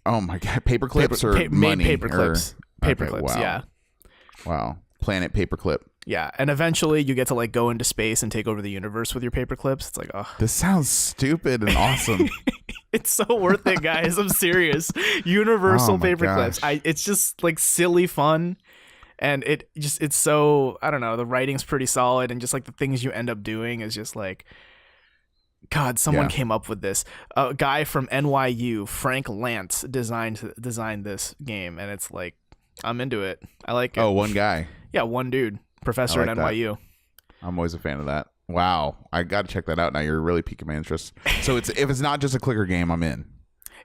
[SPEAKER 2] Oh my god, paperclips or money?
[SPEAKER 1] Paperclips. Paperclips,
[SPEAKER 2] wow.
[SPEAKER 1] Yeah.
[SPEAKER 2] Wow. Planet Paperclip.
[SPEAKER 1] Yeah, and eventually you get to like go into space and take over the universe with your paperclips. It's like, oh.
[SPEAKER 2] This sounds stupid and awesome.
[SPEAKER 1] It's so worth it, guys. I'm serious. Universal paperclips. It's just like silly fun, and it's so, I don't know, the writing's pretty solid, and just like the things you end up doing is just like, God, someone came up with this. A guy from NYU, Frank Lantz, designed this game, and it's like, I'm into it. I like it.
[SPEAKER 2] Oh, one guy.
[SPEAKER 1] Yeah, one dude. Professor at NYU.
[SPEAKER 2] That. I'm always a fan of that. Wow. I got to check that out now. You're really piquing my interest. So if it's not just a clicker game, I'm in.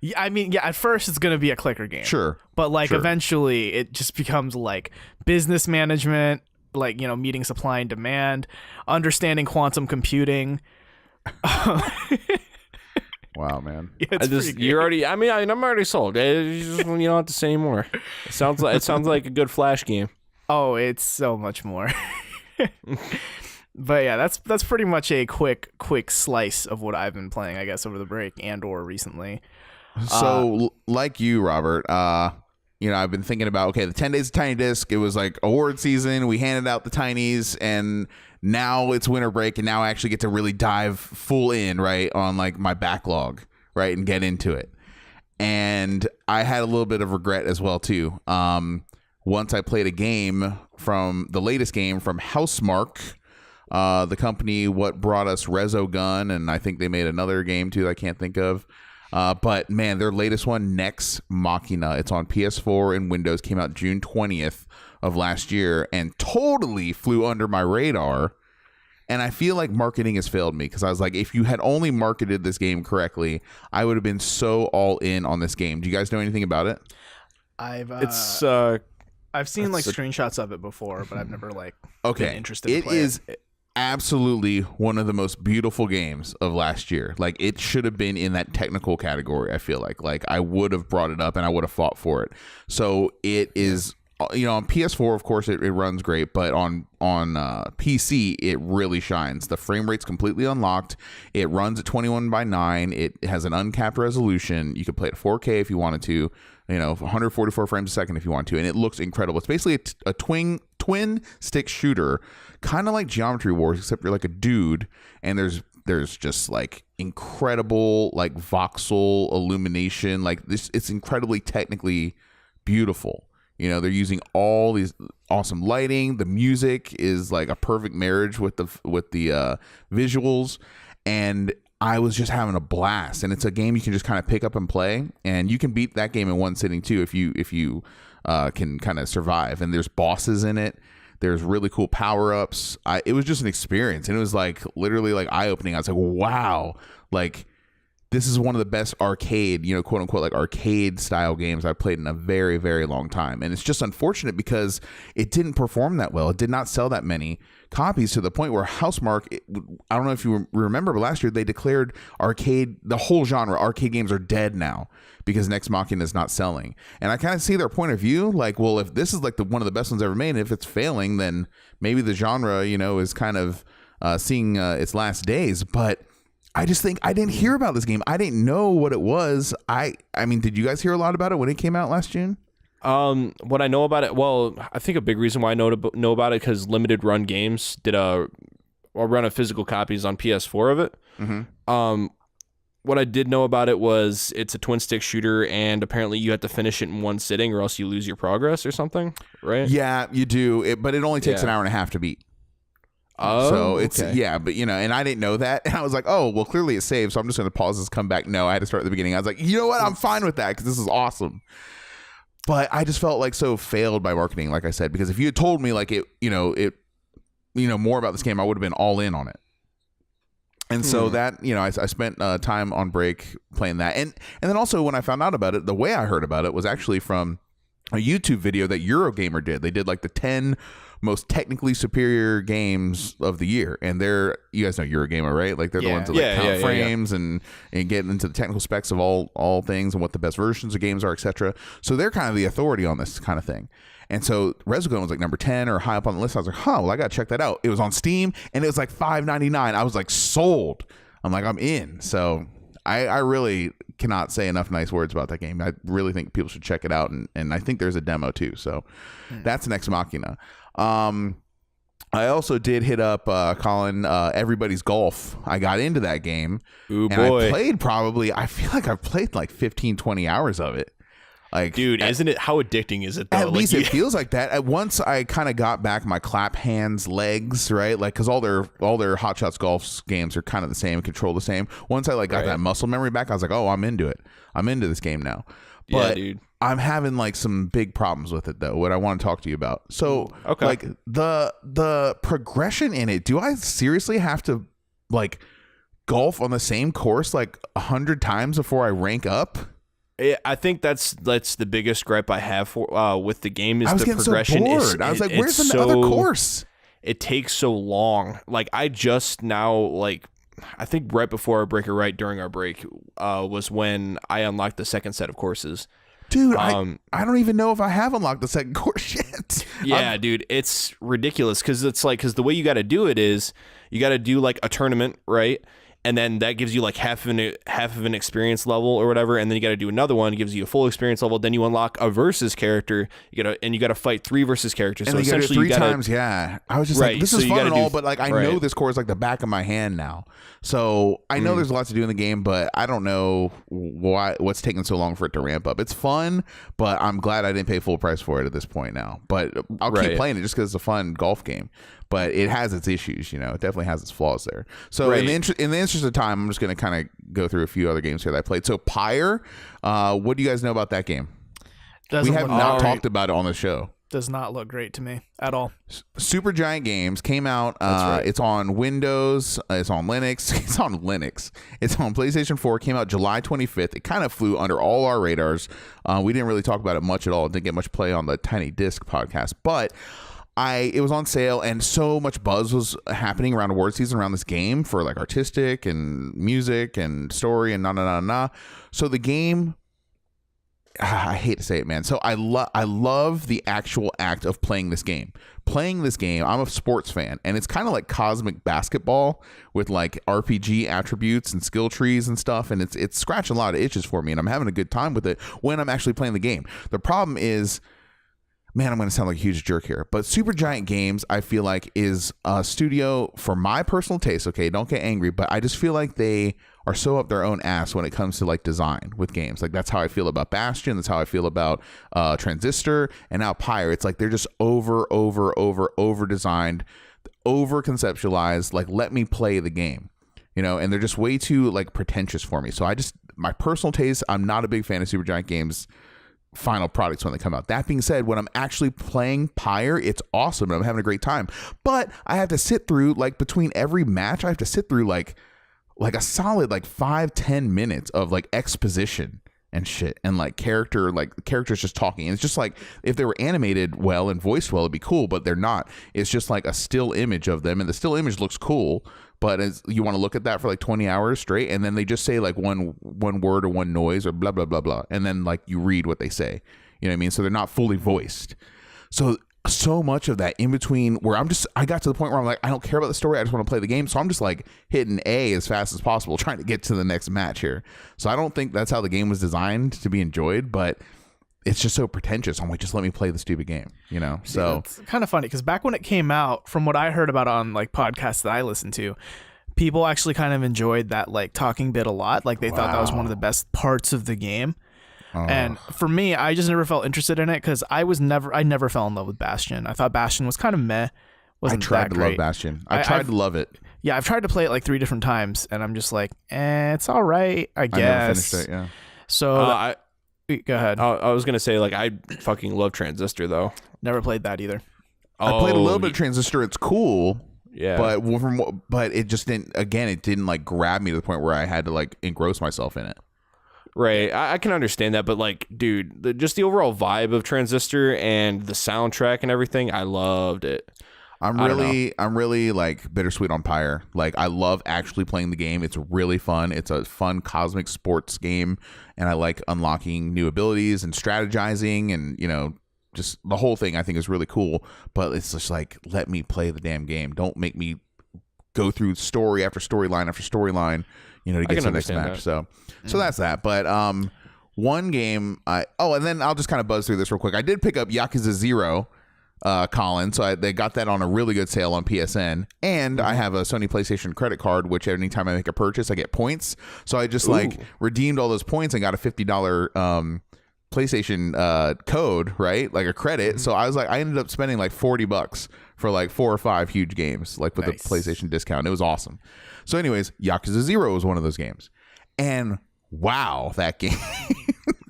[SPEAKER 1] Yeah, I mean, yeah, at first it's going to be a clicker game.
[SPEAKER 2] Sure.
[SPEAKER 1] But like eventually it just becomes like business management, like, you know, meeting supply and demand, understanding quantum computing.
[SPEAKER 2] Wow, man.
[SPEAKER 1] Yeah,
[SPEAKER 3] I'm already sold. You don't have to say any more. It sounds like a good Flash game.
[SPEAKER 1] Oh, it's so much more. But yeah, that's pretty much a quick slice of what I've been playing, I guess, over the break and or recently.
[SPEAKER 2] So like you, Robert, I've been thinking about, the 10 days of Tiny Disc. It was like award season. We handed out the Tinies, and now it's winter break, and now I actually get to really dive full in, right, on like my backlog, right, and get into it. And I had a little bit of regret as well too. Once I played a game from the latest game from Housemarque, the company what brought us Resogun, and I think they made another game too that I can't think of. But man, their latest one, Nex Machina, it's on PS4 and Windows, came out June 20th of last year, and totally flew under my radar. And I feel like marketing has failed me, because I was like, if you had only marketed this game correctly, I would have been so all in on this game. Do you guys know anything about it?
[SPEAKER 1] I've seen like screenshots of it before, but I've never been interested in playing it. It is
[SPEAKER 2] absolutely one of the most beautiful games of last year. Like, it should have been in that technical category, I feel like I would have brought it up and I would have fought for it. So it is, on PS4, of course, it runs great, but on PC, it really shines. The frame rate's completely unlocked. It runs at 21:9. It has an uncapped resolution. You could play it 4K if you wanted to. 144 frames a second if you want to, and it looks incredible. It's basically a twin stick shooter, kind of like Geometry Wars, except you're like a dude, and there's just like incredible like voxel illumination. Like this, it's incredibly technically beautiful. They're using all these awesome lighting. The music is like a perfect marriage with the visuals, and I was just having a blast. And it's a game you can just kind of pick up and play, and you can beat that game in one sitting too if you can kind of survive. And there's bosses in it. There's really cool power-ups. It was just an experience, and it was like literally like eye-opening. I was like, wow, like this is one of the best arcade, quote unquote, like arcade style games I've played in a very, very long time. And it's just unfortunate because it didn't perform that well. It did not sell that many copies, to the point where Housemarque, I don't know if you remember, but last year they declared the whole genre, arcade games are dead now because Nex Machina is not selling. And I kind of see their point of view. Like, well, if this is like one of the best ones ever made, and if it's failing, then maybe the genre, is kind of seeing its last days. But I just think I didn't hear about this game. I didn't know what it was. I mean, did you guys hear a lot about it when it came out last June?
[SPEAKER 3] What I know about it, well, I think a big reason why I know about it, because Limited Run Games did a run of physical copies on PS4 of it. Mm-hmm. What I did know about it was it's a twin stick shooter, and apparently you have to finish it in one sitting or else you lose your progress or something, right?
[SPEAKER 2] Yeah, you do. But it only takes an hour and a half to beat.
[SPEAKER 3] Oh,
[SPEAKER 2] so it's but and I didn't know that, and I was like, oh well, clearly it's saved, so I'm just going to pause this, come back. No, I had to start at the beginning. I was like, you know what, I'm fine with that because this is awesome. But I just felt like so failed by marketing, like I said, because if you had told me like it more about this game, I would have been all in on it. And so that, I spent time on break playing that, and then also when I found out about it, the way I heard about it was actually from a YouTube video that Eurogamer did. They did like the 10 most technically superior games of the year, and you guys know Eurogamer, right? Like they're the ones that count frames and get into the technical specs of all things and what the best versions of games are, etc. So they're kind of the authority on this kind of thing. And so Resogun was like number 10 or high up on the list. I was like, well, I gotta check that out. It was on Steam and it was like $5.99. I was like sold. I'm like, I'm in. So I really cannot say enough nice words about that game. I really think people should check it out, and I think there's a demo too. So that's Nex Machina. I also did hit up Colin, Everybody's Golf. I got into that game.
[SPEAKER 3] Ooh,
[SPEAKER 2] and
[SPEAKER 3] boy.
[SPEAKER 2] I feel like I've played like 15, 20 hours of it. Like,
[SPEAKER 3] dude, isn't it? How addicting is it though?
[SPEAKER 2] At least it feels like that. At once I kind of got back my clap hands, legs, right? Like, because all their Hot Shots Golf games are kind of the same, control the same. Once I got that muscle memory back, I was like, oh, I'm into it. I'm into this game now. But
[SPEAKER 3] dude,
[SPEAKER 2] I'm having like some big problems with it though. What I want to talk to you about. So, like the progression in it. Do I seriously have to like golf on the same course like 100 times before I rank up?
[SPEAKER 3] I think that's the biggest gripe I have for with the game is the progression.
[SPEAKER 2] So bored. I was like, "Where's the other course?"
[SPEAKER 3] It takes so long. Like I just now, like I think right before our break or right during our break was when I unlocked the second set of courses.
[SPEAKER 2] Dude, I don't even know if I have unlocked the second course yet.
[SPEAKER 3] Yeah, dude, it's ridiculous because the way you got to do it is you got to do like a tournament, right? And then that gives you like half of an experience level or whatever, and then you got to do another one, it gives you a full experience level. Then you unlock a versus character. You got to fight 3 versus characters.
[SPEAKER 2] And
[SPEAKER 3] so essentially,
[SPEAKER 2] you got to do it 3 times. Yeah, I was just like, this is fun and all, but like I know this course like the back of my hand now. So I know there's lots to do in the game, but I don't know what's taking so long for it to ramp up. It's fun, but I'm glad I didn't pay full price for it at this point now. But I'll keep playing it just because it's a fun golf game. But it has its issues, you know. It definitely has its flaws there. So in the interest of time, I'm just going to kind of go through a few other games here that I played. So Pyre, what do you guys know about that game? We have not talked about it on the show.
[SPEAKER 1] Does not look great to me at all.
[SPEAKER 2] Super Giant Games came out. It's on Windows. It's on Linux. It's on Linux. It's on PlayStation 4. Came out July 25th. It kind of flew under all our radars. We didn't really talk about it much at all. It didn't get much play on the Tiny Disc podcast, but it was on sale, and so much buzz was happening around award season around this game for like artistic and music and story and So the game, I hate to say it, man. So I love the actual act of playing this game. I'm a sports fan, and it's kind of like cosmic basketball with like RPG attributes and skill trees and stuff, and it's scratching a lot of itches for me, and I'm having a good time with it when I'm actually playing the game. The problem is, man, I'm going to sound like a huge jerk here, but Super Giant Games, I feel like, is a studio for my personal taste. Okay, don't get angry, but I just feel like they are so up their own ass when it comes to like design with games. Like that's how I feel about Bastion. That's how I feel about Transistor, and now Pyre. It's like they're just over designed, over conceptualized. Like, let me play the game, you know. And they're just way too like pretentious for me. So my personal taste, I'm not a big fan of Super Giant Games final products when they come out. That being said, when I'm actually playing Pyre, it's awesome and I'm having a great time. But I have to sit through, like, between every match, I have to sit through like a solid like 5-10 minutes of like exposition and shit, and like characters just talking. And it's just like, if they were animated well and voiced well, it'd be cool, but they're not. It's just like a still image of them, and the still image looks cool, but as you want to look at that for like 20 hours straight, and then they just say like one word or one noise or blah blah blah blah, and then like you read what they say, you know what I mean? So they're not fully voiced. So much of that in between, where I got to the point where I'm like, I don't care about the story, I just want to play the game. So I'm just like hitting A as fast as possible, trying to get to the next match here. So I don't think that's how the game was designed to be enjoyed, but it's just so pretentious. I'm like, just let me play the stupid game, you know? So
[SPEAKER 1] it's kind of funny because back when it came out, from what I heard about on like podcasts that I listened to, people actually kind of enjoyed that like talking bit a lot. Like they thought that was one of the best parts of the game. And for me, I just never felt interested in it because I never fell in love with Bastion. I thought Bastion was kind of meh.
[SPEAKER 2] I tried to love Bastion. I tried to love it.
[SPEAKER 1] Yeah, I've tried to play it like 3 different times, and I'm just like, it's all right, I guess.
[SPEAKER 2] I never finished it, yeah.
[SPEAKER 1] So go ahead.
[SPEAKER 3] I was gonna say, like, I fucking love Transistor though.
[SPEAKER 1] Never played that either.
[SPEAKER 2] I played a little bit of Transistor. It's cool.
[SPEAKER 3] Yeah,
[SPEAKER 2] but it just didn't. Again, it didn't like grab me to the point where I had to like engross myself in it.
[SPEAKER 3] Right, I can understand that, but like, dude, just the overall vibe of Transistor and the soundtrack and everything, I loved it.
[SPEAKER 2] I'm really like bittersweet on Pyre. Like, I love actually playing the game. It's really fun. It's a fun cosmic sports game, and I like unlocking new abilities and strategizing, and just the whole thing I think is really cool. But it's just like, let me play the damn game. Don't make me go through story after storyline after storyline, to get to the next match.
[SPEAKER 3] That.
[SPEAKER 2] So that's that. But one game and then I'll just kind of buzz through this real quick. I did pick up Yakuza 0, Colin. So they got that on a really good sale on PSN, and I have a Sony PlayStation credit card, which anytime I make a purchase, I get points. So I just redeemed all those points and got a $50 PlayStation code, right? Like a credit. So I ended up spending like $40 for like 4 or 5 huge games, like with the PlayStation discount. It was awesome. So anyways, Yakuza 0 was one of those games, and wow, that game.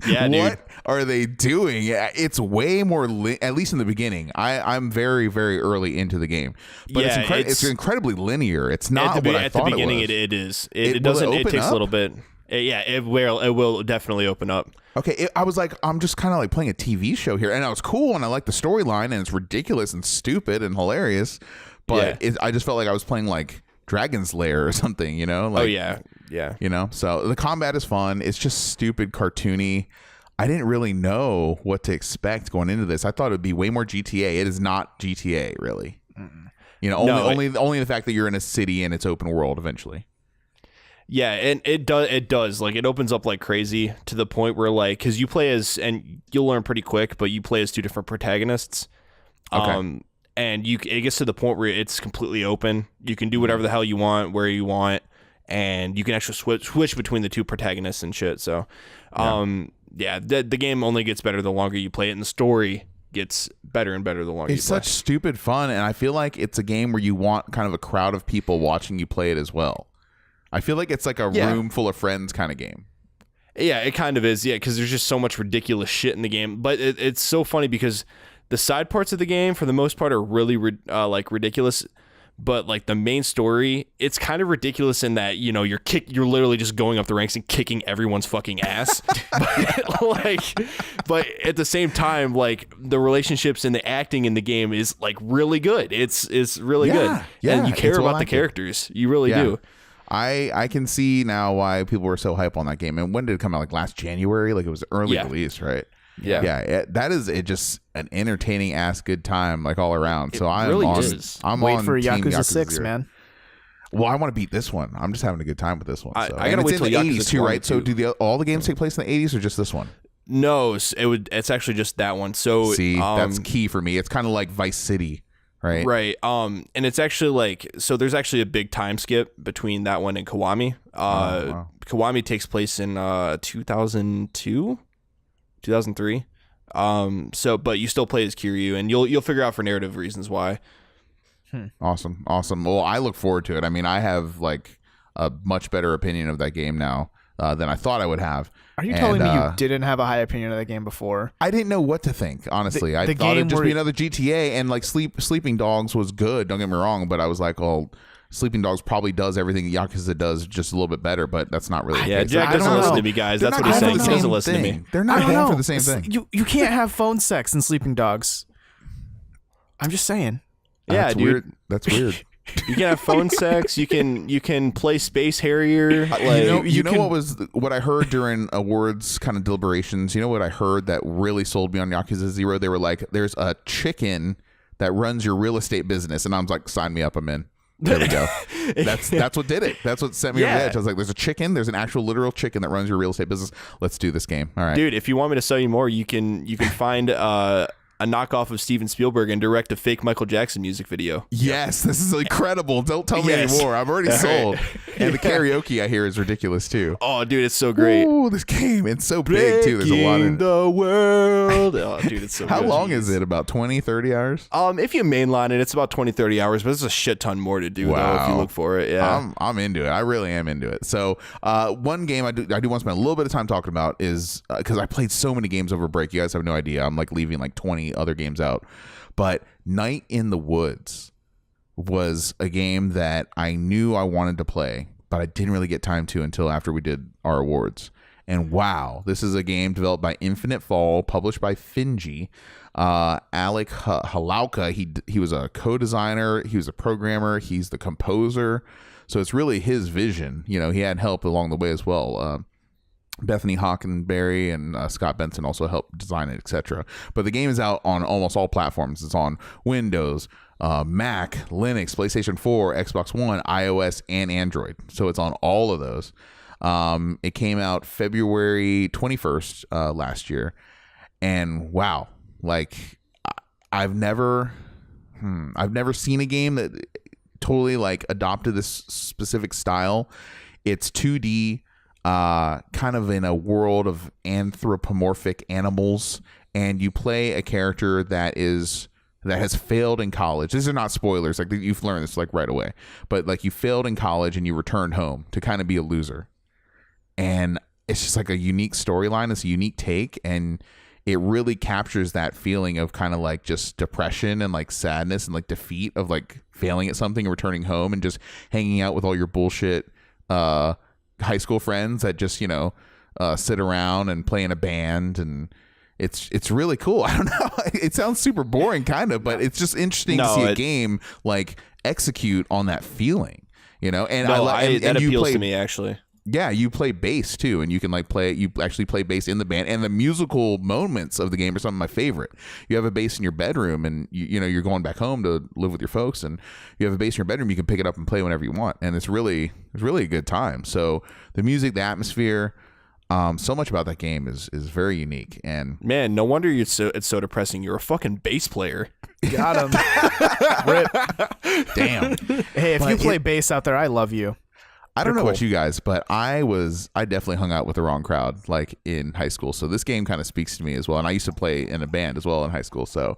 [SPEAKER 3] Yeah, dude.
[SPEAKER 2] What are they doing? It's way more, at least in the beginning. I'm very, very early into the game, but it's incredibly linear. It's not what I thought it was. At the beginning,
[SPEAKER 3] it is. It doesn't. It takes a little bit. It will definitely open up.
[SPEAKER 2] Okay, I was like, I'm just kind of like playing a TV show here, and it was cool, and I like the storyline, and it's ridiculous and stupid and hilarious, but I just felt like I was playing like Dragon's Lair or something, Like,
[SPEAKER 3] oh yeah.
[SPEAKER 2] So the combat is fun. It's just stupid, cartoony. I didn't really know what to expect going into this. I thought it would be way more GTA. It is not GTA, really. Only the fact that you're in a city and it's open world eventually.
[SPEAKER 3] Yeah, and it does. Like, it opens up like crazy to the point where, like, because you play as, and you'll learn pretty quick, but you play as 2 different protagonists.
[SPEAKER 2] Okay.
[SPEAKER 3] And it gets to the point where it's completely open. You can do whatever the hell you want, where you want, and you can actually switch between the 2 protagonists and shit. So, the game only gets better the longer you play it, and the story gets better and better the longer you play.
[SPEAKER 2] It's such stupid fun, and I feel like it's a game where you want kind of a crowd of people watching you play it as well. I feel like it's like a room full of friends kind of game.
[SPEAKER 3] Yeah, it kind of is. Yeah, because there's just so much ridiculous shit in the game. But it's so funny because the side parts of the game, for the most part, are really ridiculous. But like the main story, it's kind of ridiculous in that you're literally just going up the ranks and kicking everyone's fucking ass. but at the same time, like the relationships and the acting in the game is like really good. It's really good. Yeah, and you care about the characters. You really do.
[SPEAKER 2] I can see now why people were so hype on that game. And when did it come out? Like last January? Like it was early release, right? Yeah. That is just an entertaining ass good time, like all around. So I'm
[SPEAKER 1] wait for Yakuza 6, man.
[SPEAKER 2] Well, I want to beat this one. I'm just having a good time with this one.
[SPEAKER 3] I gotta wait till
[SPEAKER 2] the
[SPEAKER 3] Yakuza
[SPEAKER 2] 80s too, right? So do all the games take place in the 80s or just this one?
[SPEAKER 3] No, it's actually just that one. So
[SPEAKER 2] see, that's key for me. It's kind of like Vice City. Right.
[SPEAKER 3] And it's actually like, so there's actually a big time skip between that one and Kiwami. Kiwami takes place in 2002, 2003. But you still play as Kiryu, and you'll figure out for narrative reasons why.
[SPEAKER 2] Awesome. Well, I look forward to it. I mean, I have like a much better opinion of that game now than I thought I would have.
[SPEAKER 1] Are you telling me you didn't have a high opinion of that game before?
[SPEAKER 2] I didn't know what to think, honestly. I thought it'd just be another GTA, and like Sleeping Dogs was good, don't get me wrong, but I was like, oh, Sleeping Dogs probably does everything Yakuza does just a little bit better, but that's not really the case.
[SPEAKER 3] Jack doesn't listen to me, guys. That's what he's saying. He doesn't listen to me.
[SPEAKER 2] They're not going for the same thing.
[SPEAKER 1] You can't have phone sex in Sleeping Dogs. I'm just saying.
[SPEAKER 3] Yeah,
[SPEAKER 2] that's
[SPEAKER 3] dude.
[SPEAKER 2] Weird. That's weird.
[SPEAKER 3] You can have phone sex. You can play Space Harrier. Like,
[SPEAKER 2] what I heard during awards kind of deliberations. You know what I heard that really sold me on Yakuza 0? They were like, "There's a chicken that runs your real estate business," and I was like, "Sign me up, I'm in." There we go. That's what did it. That's what set me over the edge. I was like, "There's a chicken. There's an actual literal chicken that runs your real estate business. Let's do this game." All right,
[SPEAKER 3] dude. If you want me to sell you more, you can find a knockoff of Steven Spielberg and direct a fake Michael Jackson music video.
[SPEAKER 2] Yes, this is incredible. Don't tell me anymore. I'm already sold. And the karaoke I hear is ridiculous too.
[SPEAKER 3] Oh, dude, it's so great.
[SPEAKER 2] Oh, this game, it's so big too. There's a lot in
[SPEAKER 3] the world. Oh, dude, it's so
[SPEAKER 2] How long is it? About 20, 30 hours?
[SPEAKER 3] If you mainline it, it's about 20, 30 hours, but there's a shit ton more to do though if you look for it. Yeah.
[SPEAKER 2] I'm into it. I really am into it. So, one game I do want to spend a little bit of time talking about is because I played so many games over break. You guys have no idea. I'm like leaving like 20 other games out. But Night in the Woods was a game that I knew I wanted to play, but I didn't really get time to until after we did our awards. And wow, this is a game developed by Infinite Fall, published by Finji. Alec Halauka, he was a co-designer, he was a programmer, he's the composer. So it's really his vision. You know, he had help along the way as well. Bethany Hockenberry and Scott Benson also helped design it, etc. But the game is out on almost all platforms. It's on Windows, Mac, Linux, PlayStation 4, Xbox One, iOS, and Android. So it's on all of those. It came out February 21st last year. And wow, like I've never seen a game that totally like adopted this specific style. It's 2D, kind of in a world of anthropomorphic animals, and you play a character that has failed in college. These are not spoilers, like you've learned this like right away, but like you failed in college and you returned home to kind of be a loser. And it's just like a unique storyline. It's a unique take, and it really captures that feeling of kind of like just depression and like sadness and like defeat of like failing at something and returning home and just hanging out with all your bullshit high school friends that just, you know, sit around and play in a band. And it's really cool. I don't know. It sounds super boring kind of, but it's just interesting to see a game like execute on that feeling, you know? And
[SPEAKER 3] that
[SPEAKER 2] you
[SPEAKER 3] appeals to me actually.
[SPEAKER 2] Yeah, you play bass too, and you can like you actually play bass in the band, and the musical moments of the game are some of my favorite. You have a bass in your bedroom, and you know you're going back home to live with your folks, and you have a bass in your bedroom. You can pick it up and play whenever you want, and it's really a good time. So the music, the atmosphere, so much about that game is very unique. And
[SPEAKER 3] man, no wonder it's so depressing. You're a fucking bass player.
[SPEAKER 1] Got him. Rip.
[SPEAKER 2] Damn.
[SPEAKER 1] Hey, if you play bass out there, I love you.
[SPEAKER 2] I don't know about you guys, but I definitely hung out with the wrong crowd like in high school. So this game kind of speaks to me as well. And I used to play in a band as well in high school. So,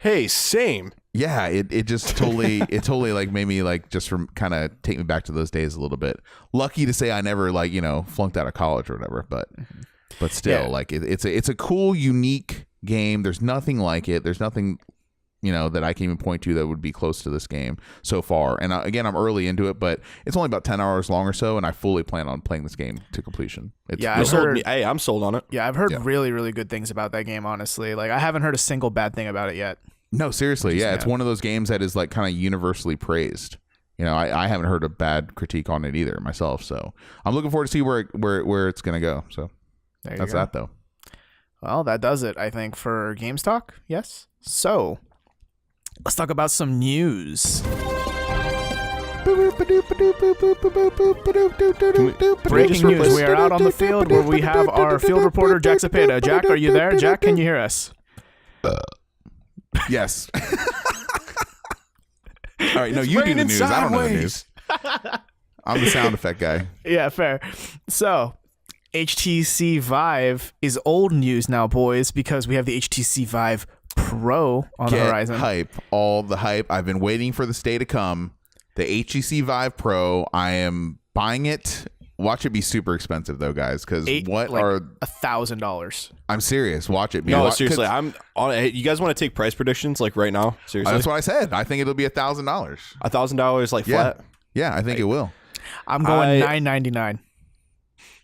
[SPEAKER 3] hey, same.
[SPEAKER 2] Yeah, it just totally like made me like just from kind of take me back to those days a little bit. Lucky to say I never like, you know, flunked out of college or whatever, but still like it's a cool, unique game. There's nothing like it. There's nothing, you know, that I can even point to that would be close to this game so far. And again, I'm early into it, but it's only about 10 hours long or so, and I fully plan on playing this game to completion.
[SPEAKER 3] I'm sold on it.
[SPEAKER 1] Yeah, I've heard really, really good things about that game, honestly. Like, I haven't heard a single bad thing about it yet.
[SPEAKER 2] No, seriously. Yeah, it's one of those games that is like kind of universally praised. You know, I haven't heard a bad critique on it either myself, so I'm looking forward to see where it's going to go. So that's that, though.
[SPEAKER 1] Well, that does it, I think, for Games Talk. Yes? So let's talk about some news. Breaking news. We are out on the field where we have our field reporter, Jack Cepeda. Jack, are you there? Jack, can you hear us?
[SPEAKER 2] Yes. All right, no, you do the news. I don't know the news. I'm the sound effect guy.
[SPEAKER 1] Yeah, fair. So, HTC Vive is old news now, boys, because we have the HTC Vive Pro on the horizon.
[SPEAKER 2] Hype, all the hype. I've been waiting for this day to come. The HTC Vive Pro. I am buying it. Watch it be super expensive though, guys. Because
[SPEAKER 1] $1,000.
[SPEAKER 2] I'm serious. Watch it.
[SPEAKER 3] No, seriously. I'm on. You guys want to take price predictions like right now? Seriously,
[SPEAKER 2] that's what I said. I think it'll be $1,000.
[SPEAKER 3] $1,000 like flat.
[SPEAKER 2] Yeah, I think it will.
[SPEAKER 1] I'm going $9.99.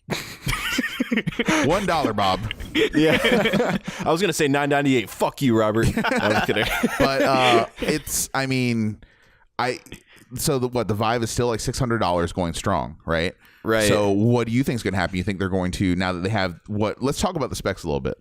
[SPEAKER 2] $1, Bob.
[SPEAKER 3] Yeah, I was gonna say $9.98. Fuck you, Robert. I was kidding.
[SPEAKER 2] But it's. I mean, So the Vive is still like $600 going strong, right?
[SPEAKER 3] Right.
[SPEAKER 2] So what do you think is going to happen? You think they're going to, now that they have let's talk about the specs a little bit.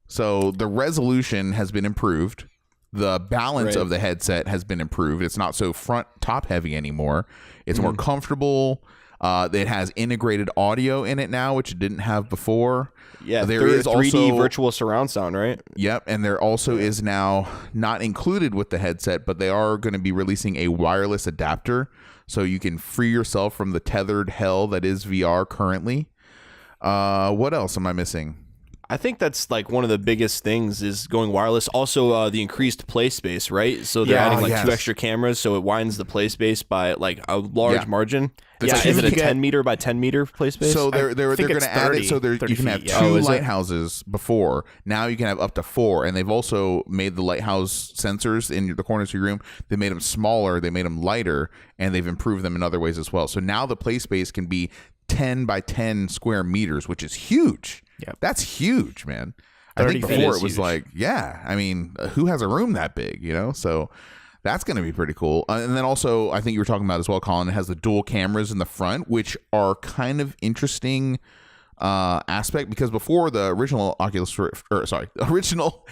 [SPEAKER 2] So the resolution has been improved. The balance of the headset has been improved. It's not so front top heavy anymore. It's more comfortable. It has integrated audio in it now, which it didn't have before.
[SPEAKER 3] Yeah, there is 3D virtual surround sound, right?
[SPEAKER 2] Yep, and there also is now, not included with the headset, but they are going to be releasing a wireless adapter so you can free yourself from the tethered hell that is VR currently. What else am I missing?
[SPEAKER 3] I think that's like one of the biggest things is going wireless. Also, the increased play space, right? So they're adding like 2 extra cameras, so it widens the play space by like a large margin. Is it a 10 meter by 10 meter play space?
[SPEAKER 2] So they're going to add it so you can have 2 lighthouses before. Now you can have up to 4, and they've also made the lighthouse sensors in the corners of your room. They made them smaller, they made them lighter, and they've improved them in other ways as well. So now the play space can be 10 by 10 square meters, which is huge.
[SPEAKER 1] Yep.
[SPEAKER 2] That's huge, man. I think before it was like, yeah, I mean, who has a room that big, you know? So that's going to be pretty cool. And then also, I think you were talking about as well, Colin, it has the dual cameras in the front, which are kind of interesting aspect, because before the original original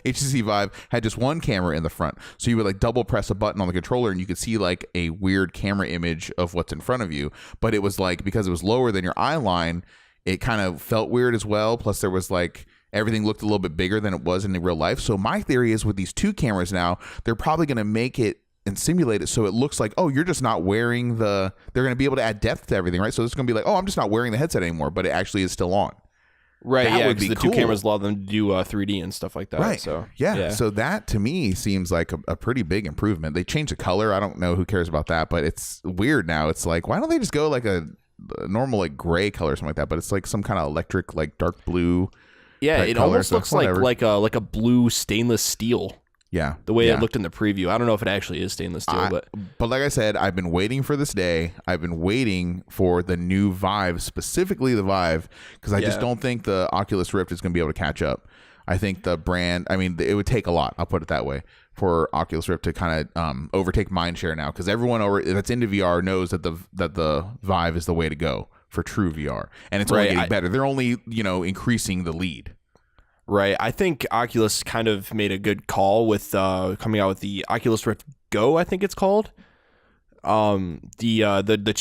[SPEAKER 2] HTC Vive had just one camera in the front. So you would like double press a button on the controller and you could see like a weird camera image of what's in front of you. But it was like, because it was lower than your eye line, it kind of felt weird as well. Plus there was like, everything looked a little bit bigger than it was in real life. So my theory is with these two cameras now, they're probably going to make it and simulate it so it looks like, oh, you're just not wearing they're going to be able to add depth to everything, right? So it's going to be like, oh, I'm just not wearing the headset anymore, but it actually is still on.
[SPEAKER 3] Right,
[SPEAKER 2] that
[SPEAKER 3] yeah,
[SPEAKER 2] would be
[SPEAKER 3] the
[SPEAKER 2] cool.
[SPEAKER 3] two cameras allow them to do 3D and stuff like that.
[SPEAKER 2] Right.
[SPEAKER 3] So
[SPEAKER 2] yeah. So that to me seems like a pretty big improvement. They changed the color. I don't know who cares about that, but it's weird now. It's like, why don't they just go like a normal like gray color or something like that? But it's like some kind of electric, like dark blue.
[SPEAKER 3] Yeah, it
[SPEAKER 2] color,
[SPEAKER 3] almost
[SPEAKER 2] so
[SPEAKER 3] looks like a blue stainless steel.
[SPEAKER 2] Yeah,
[SPEAKER 3] the way it looked in the preview. I don't know if it actually is stainless steel,
[SPEAKER 2] but like I said, I've been waiting for this day. I've been waiting for the new Vive, specifically the Vive, because I just don't think the Oculus Rift is going to be able to catch up. I think the brand, I mean, it would take a lot, I'll put it that way, for Oculus Rift to kind of overtake mindshare now, because everyone that's into VR knows that the Vive is the way to go for true VR, and it's only getting better. They're only increasing the lead.
[SPEAKER 3] Right. I think Oculus kind of made a good call with coming out with the Oculus Rift Go, I think it's called. The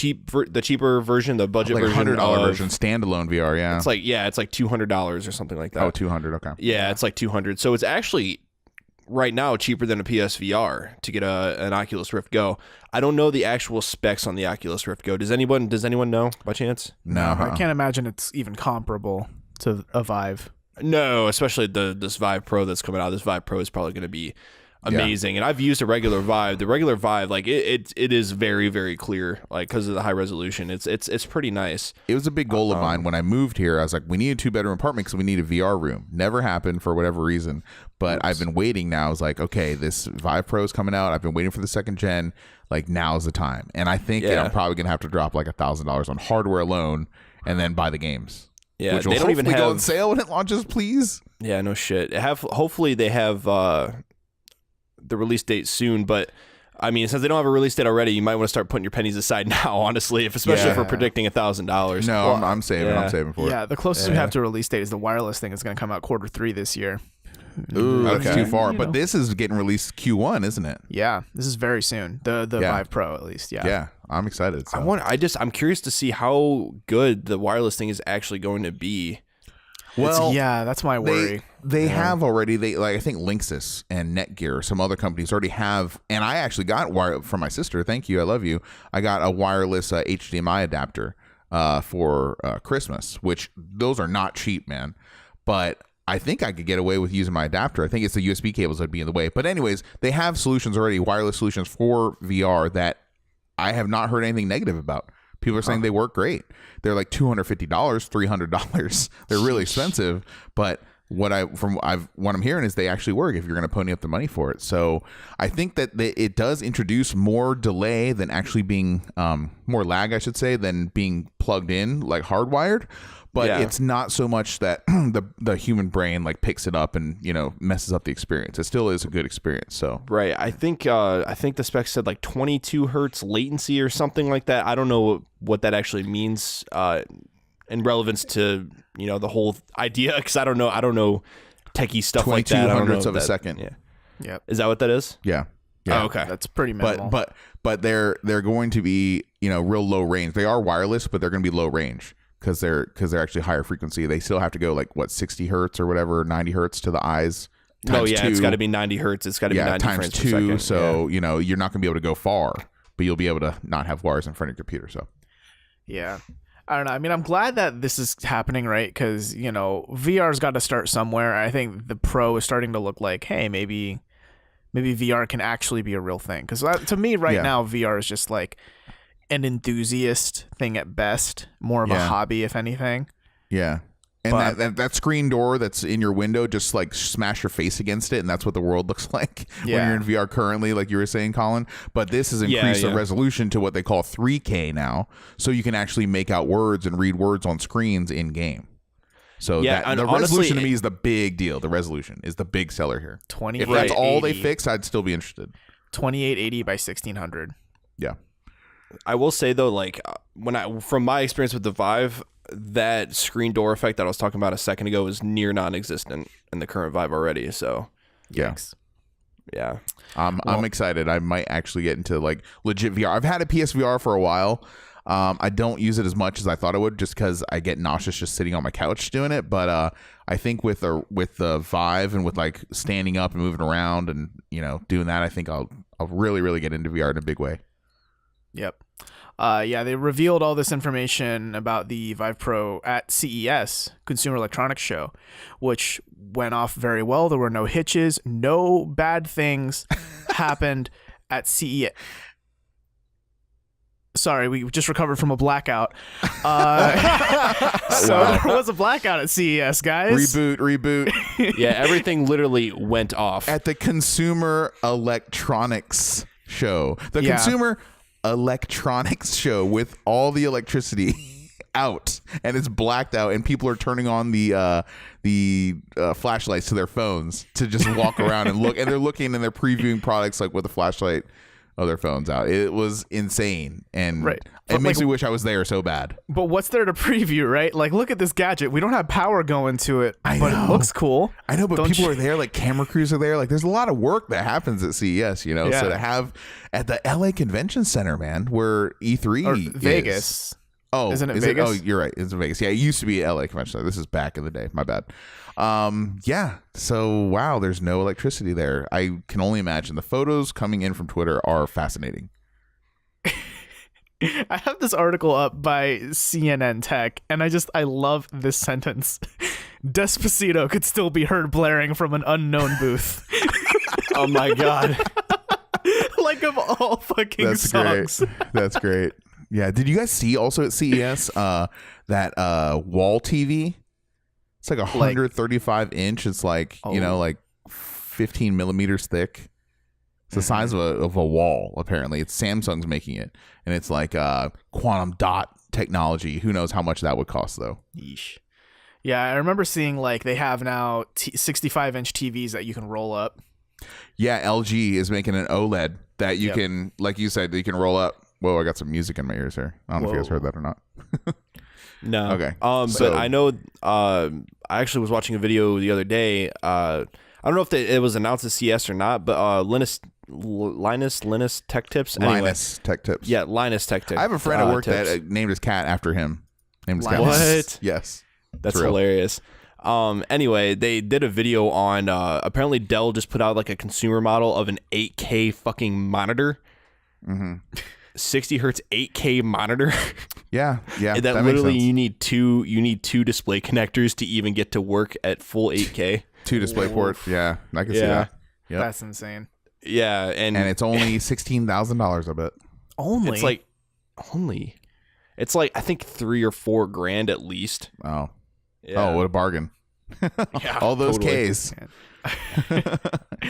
[SPEAKER 3] cheaper version, the budget
[SPEAKER 2] like
[SPEAKER 3] version,
[SPEAKER 2] $100 version, standalone VR. Yeah,
[SPEAKER 3] it's like $200 or something like that.
[SPEAKER 2] Oh, $200. Okay.
[SPEAKER 3] Yeah, it's like $200. So it's actually right now cheaper than a PSVR to get an Oculus Rift Go. I don't know the actual specs on the Oculus Rift Go. Does anyone know by chance?
[SPEAKER 2] No,
[SPEAKER 1] I can't imagine it's even comparable to a Vive.
[SPEAKER 3] No, especially this Vive Pro that's coming out. This Vive Pro is probably going to be amazing. And I've used a regular Vive. The regular Vive, like it is very, very clear, like because of the high resolution. It's pretty nice.
[SPEAKER 2] It was a big goal of mine when I moved here. I was like, we need a 2-bedroom apartment because we need a VR room. Never happened for whatever reason, but I've been waiting now. I was like, okay, this Vive Pro is coming out. I've been waiting for the second gen. Like, now's the time. And I think I'm probably gonna have to drop like $1,000 on hardware alone and then buy the games.
[SPEAKER 3] Yeah,
[SPEAKER 2] which will
[SPEAKER 3] they don't even
[SPEAKER 2] go on sale when it launches, please.
[SPEAKER 3] Yeah, no shit. Hopefully they have the release date soon, but I mean, since they don't have a release date already, you might want to start putting your pennies aside now, honestly, especially for predicting $1,000.
[SPEAKER 2] No, I'm saving. I'm saving for it.
[SPEAKER 1] Yeah, the closest we have to a release date is the wireless thing. Is going to come out Q3 this year.
[SPEAKER 2] Ooh, that's too far. But this is getting released Q1, isn't it?
[SPEAKER 1] Yeah, this is very soon. The Vive Pro, at least. Yeah.
[SPEAKER 2] Yeah, I'm excited. So.
[SPEAKER 3] I'm curious to see how good the wireless thing is actually going to be.
[SPEAKER 2] Well,
[SPEAKER 1] that's my worry.
[SPEAKER 2] They have already. I think Linksys and Netgear, some other companies already have. And I actually got from my sister. Thank you, I love you. I got a wireless HDMI adapter for Christmas, which those are not cheap, man. But I think I could get away with using my adapter. I think it's the USB cables that'd be in the way. But anyways, they have solutions already, wireless solutions for VR that I have not heard anything negative about. People are saying they work great. They're like $250, $300. They're really expensive, but what I'm hearing is they actually work if you're going to pony up the money for it. So I think that it does introduce more delay than actually being more lag, I should say, than being plugged in like hardwired. But it's not so much that the human brain like picks it up and messes up the experience. It still is a good experience. So
[SPEAKER 3] right, I think the specs said like 22 hertz latency or something like that. I don't know what that actually means in relevance to the whole idea, because I don't know techie stuff like that.
[SPEAKER 2] 22 hundredths of a second.
[SPEAKER 1] Yeah.
[SPEAKER 3] Is that what that is?
[SPEAKER 2] Yeah.
[SPEAKER 3] Oh, okay.
[SPEAKER 1] That's pretty minimal.
[SPEAKER 2] But they're going to be real low range. They are wireless, but they're going to be low range. Because they're actually higher frequency. They still have to go like 60 hertz or whatever, 90 hertz to the eyes.
[SPEAKER 3] It's got to be 90 hertz. It's got to be 90
[SPEAKER 2] times
[SPEAKER 3] frames
[SPEAKER 2] 2.
[SPEAKER 3] per second.
[SPEAKER 2] So you're not going to be able to go far, but you'll be able to not have wires in front of your computer. So
[SPEAKER 1] yeah, I don't know. I mean, I'm glad that this is happening, right? Because VR's got to start somewhere. I think the Pro is starting to look like, hey, maybe VR can actually be a real thing. Because to me, now, VR is just like an enthusiast thing at best, more of a hobby, if anything.
[SPEAKER 2] Yeah. And that screen door that's in your window, just like smash your face against it, and that's what the world looks like when you're in VR currently, like you were saying, Colin. But this has increased the resolution to what they call 3K now, so you can actually make out words and read words on screens in game. So the honestly, resolution to me is the big deal. The resolution is the big seller here. If that's all they fix, I'd still be interested.
[SPEAKER 1] 2880 by 1600.
[SPEAKER 2] Yeah.
[SPEAKER 3] I will say though, like from my experience with the Vive, that screen door effect that I was talking about a second ago is near non-existent in the current Vive already. So
[SPEAKER 2] yeah.
[SPEAKER 3] I'm
[SPEAKER 2] excited. I might actually get into like legit VR. I've had a PSVR for a while. I don't use it as much as I thought I would, just because I get nauseous just sitting on my couch doing it. But I think with the Vive and with like standing up and moving around and doing that, I think I'll really, really get into VR in a big way.
[SPEAKER 1] Yep. They revealed all this information about the Vive Pro at CES, Consumer Electronics Show, which went off very well. There were no hitches. No bad things happened at CES. Sorry, we just recovered from a blackout. There was a blackout at CES, guys.
[SPEAKER 2] Reboot.
[SPEAKER 3] Yeah, everything literally went off.
[SPEAKER 2] At the Consumer Electronics Show. The Consumer Electronics Show with all the electricity out, and it's blacked out, and people are turning on the flashlights to their phones to just walk around and look, and they're looking and they're previewing products like with the flashlight of their phones out. It was insane, and it makes me wish I was there so bad.
[SPEAKER 1] But what's there to preview, right? Like, look at this gadget. We don't have power going to it, but it looks cool.
[SPEAKER 2] I know, but people are there, like camera crews are there. Like, there's a lot of work that happens at CES, So to have at the LA Convention Center, man, where E3
[SPEAKER 1] Vegas.
[SPEAKER 2] Oh,
[SPEAKER 1] isn't it Vegas?
[SPEAKER 2] Oh, you're right. It's Vegas. Yeah, it used to be LA Convention Center. This is back in the day. My bad. So wow, there's no electricity there. I can only imagine. The photos coming in from Twitter are fascinating.
[SPEAKER 1] I have this article up by CNN Tech, and I love this sentence. Despacito could still be heard blaring from an unknown booth.
[SPEAKER 3] Oh my God.
[SPEAKER 1] Like, of all fucking songs.
[SPEAKER 2] Great. That's great. Yeah. Did you guys see also at CES that wall TV? It's like 135 inch. It's like, like 15 millimeters thick. It's the size of a wall, apparently. It's Samsung's making it. And it's like quantum dot technology. Who knows how much that would cost, though?
[SPEAKER 1] Yeesh. Yeah, I remember seeing like they have now 65 inch TVs that you can roll up.
[SPEAKER 2] Yeah, LG is making an OLED that you can, like you said, you can roll up. Whoa, I got some music in my ears here. I don't know if you guys heard that or not.
[SPEAKER 3] No.
[SPEAKER 2] Okay.
[SPEAKER 3] But I know I actually was watching a video the other day. I don't know if it was announced at CS or not, but Linus Tech Tips. Anyway.
[SPEAKER 2] Linus Tech Tips.
[SPEAKER 3] Yeah, Linus Tech Tips.
[SPEAKER 2] I have a friend at work that named his cat after him. Named his cat.
[SPEAKER 3] What?
[SPEAKER 2] Yes.
[SPEAKER 3] That's hilarious. Anyway, they did a video on apparently Dell just put out like a consumer model of an 8K fucking monitor. 60 hertz 8K monitor.
[SPEAKER 2] Yeah.
[SPEAKER 3] that literally you need two display connectors to even get to work at full 8K.
[SPEAKER 2] 2 display ports. Yeah, I can see that. Yep.
[SPEAKER 1] That's insane.
[SPEAKER 3] Yeah, and
[SPEAKER 2] it's only $16,000, I bet.
[SPEAKER 1] Only.
[SPEAKER 3] It's like I think $3,000 or $4,000 at least.
[SPEAKER 2] Oh.
[SPEAKER 3] Yeah.
[SPEAKER 2] Oh, what a bargain.
[SPEAKER 1] Yeah,
[SPEAKER 2] all those Ks.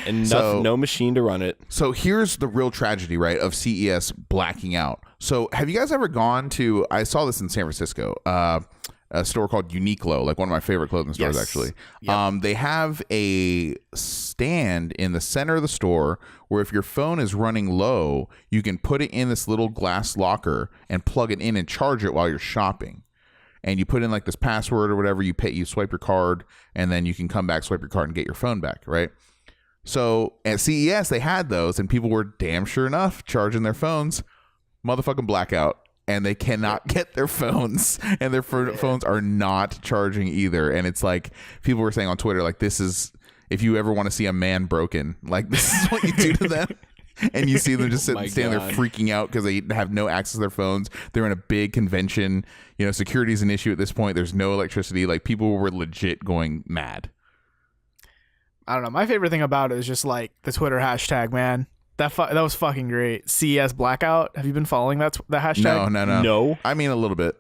[SPEAKER 3] And no machine to run it.
[SPEAKER 2] So here's the real tragedy, right, of CES blacking out. So have you guys ever gone to, I saw this in San Francisco, a store called Uniqlo, like one of my favorite clothing stores, actually. Yep. They have a stand in the center of the store where if your phone is running low, you can put it in this little glass locker and plug it in and charge it while you're shopping. And you put in like this password or whatever, you swipe your card, and then you can come back, swipe your card, and get your phone back, right? So at CES, they had those, and people were damn sure enough charging their phones. Motherfucking blackout. And they cannot get their phones, and their phones are not charging either. And it's like people were saying on Twitter, like, this is, if you ever want to see a man broken, like, this is what you do to them. And you see them just standing there freaking out because they have no access to their phones. They're in a big convention. You know, security is an issue at this point. There's no electricity. Like, people were legit going mad.
[SPEAKER 1] I don't know. My favorite thing about it is just like the Twitter hashtag, man. That was fucking great. CES blackout. Have you been following the hashtag?
[SPEAKER 2] No.
[SPEAKER 3] No.
[SPEAKER 2] I mean, a little bit.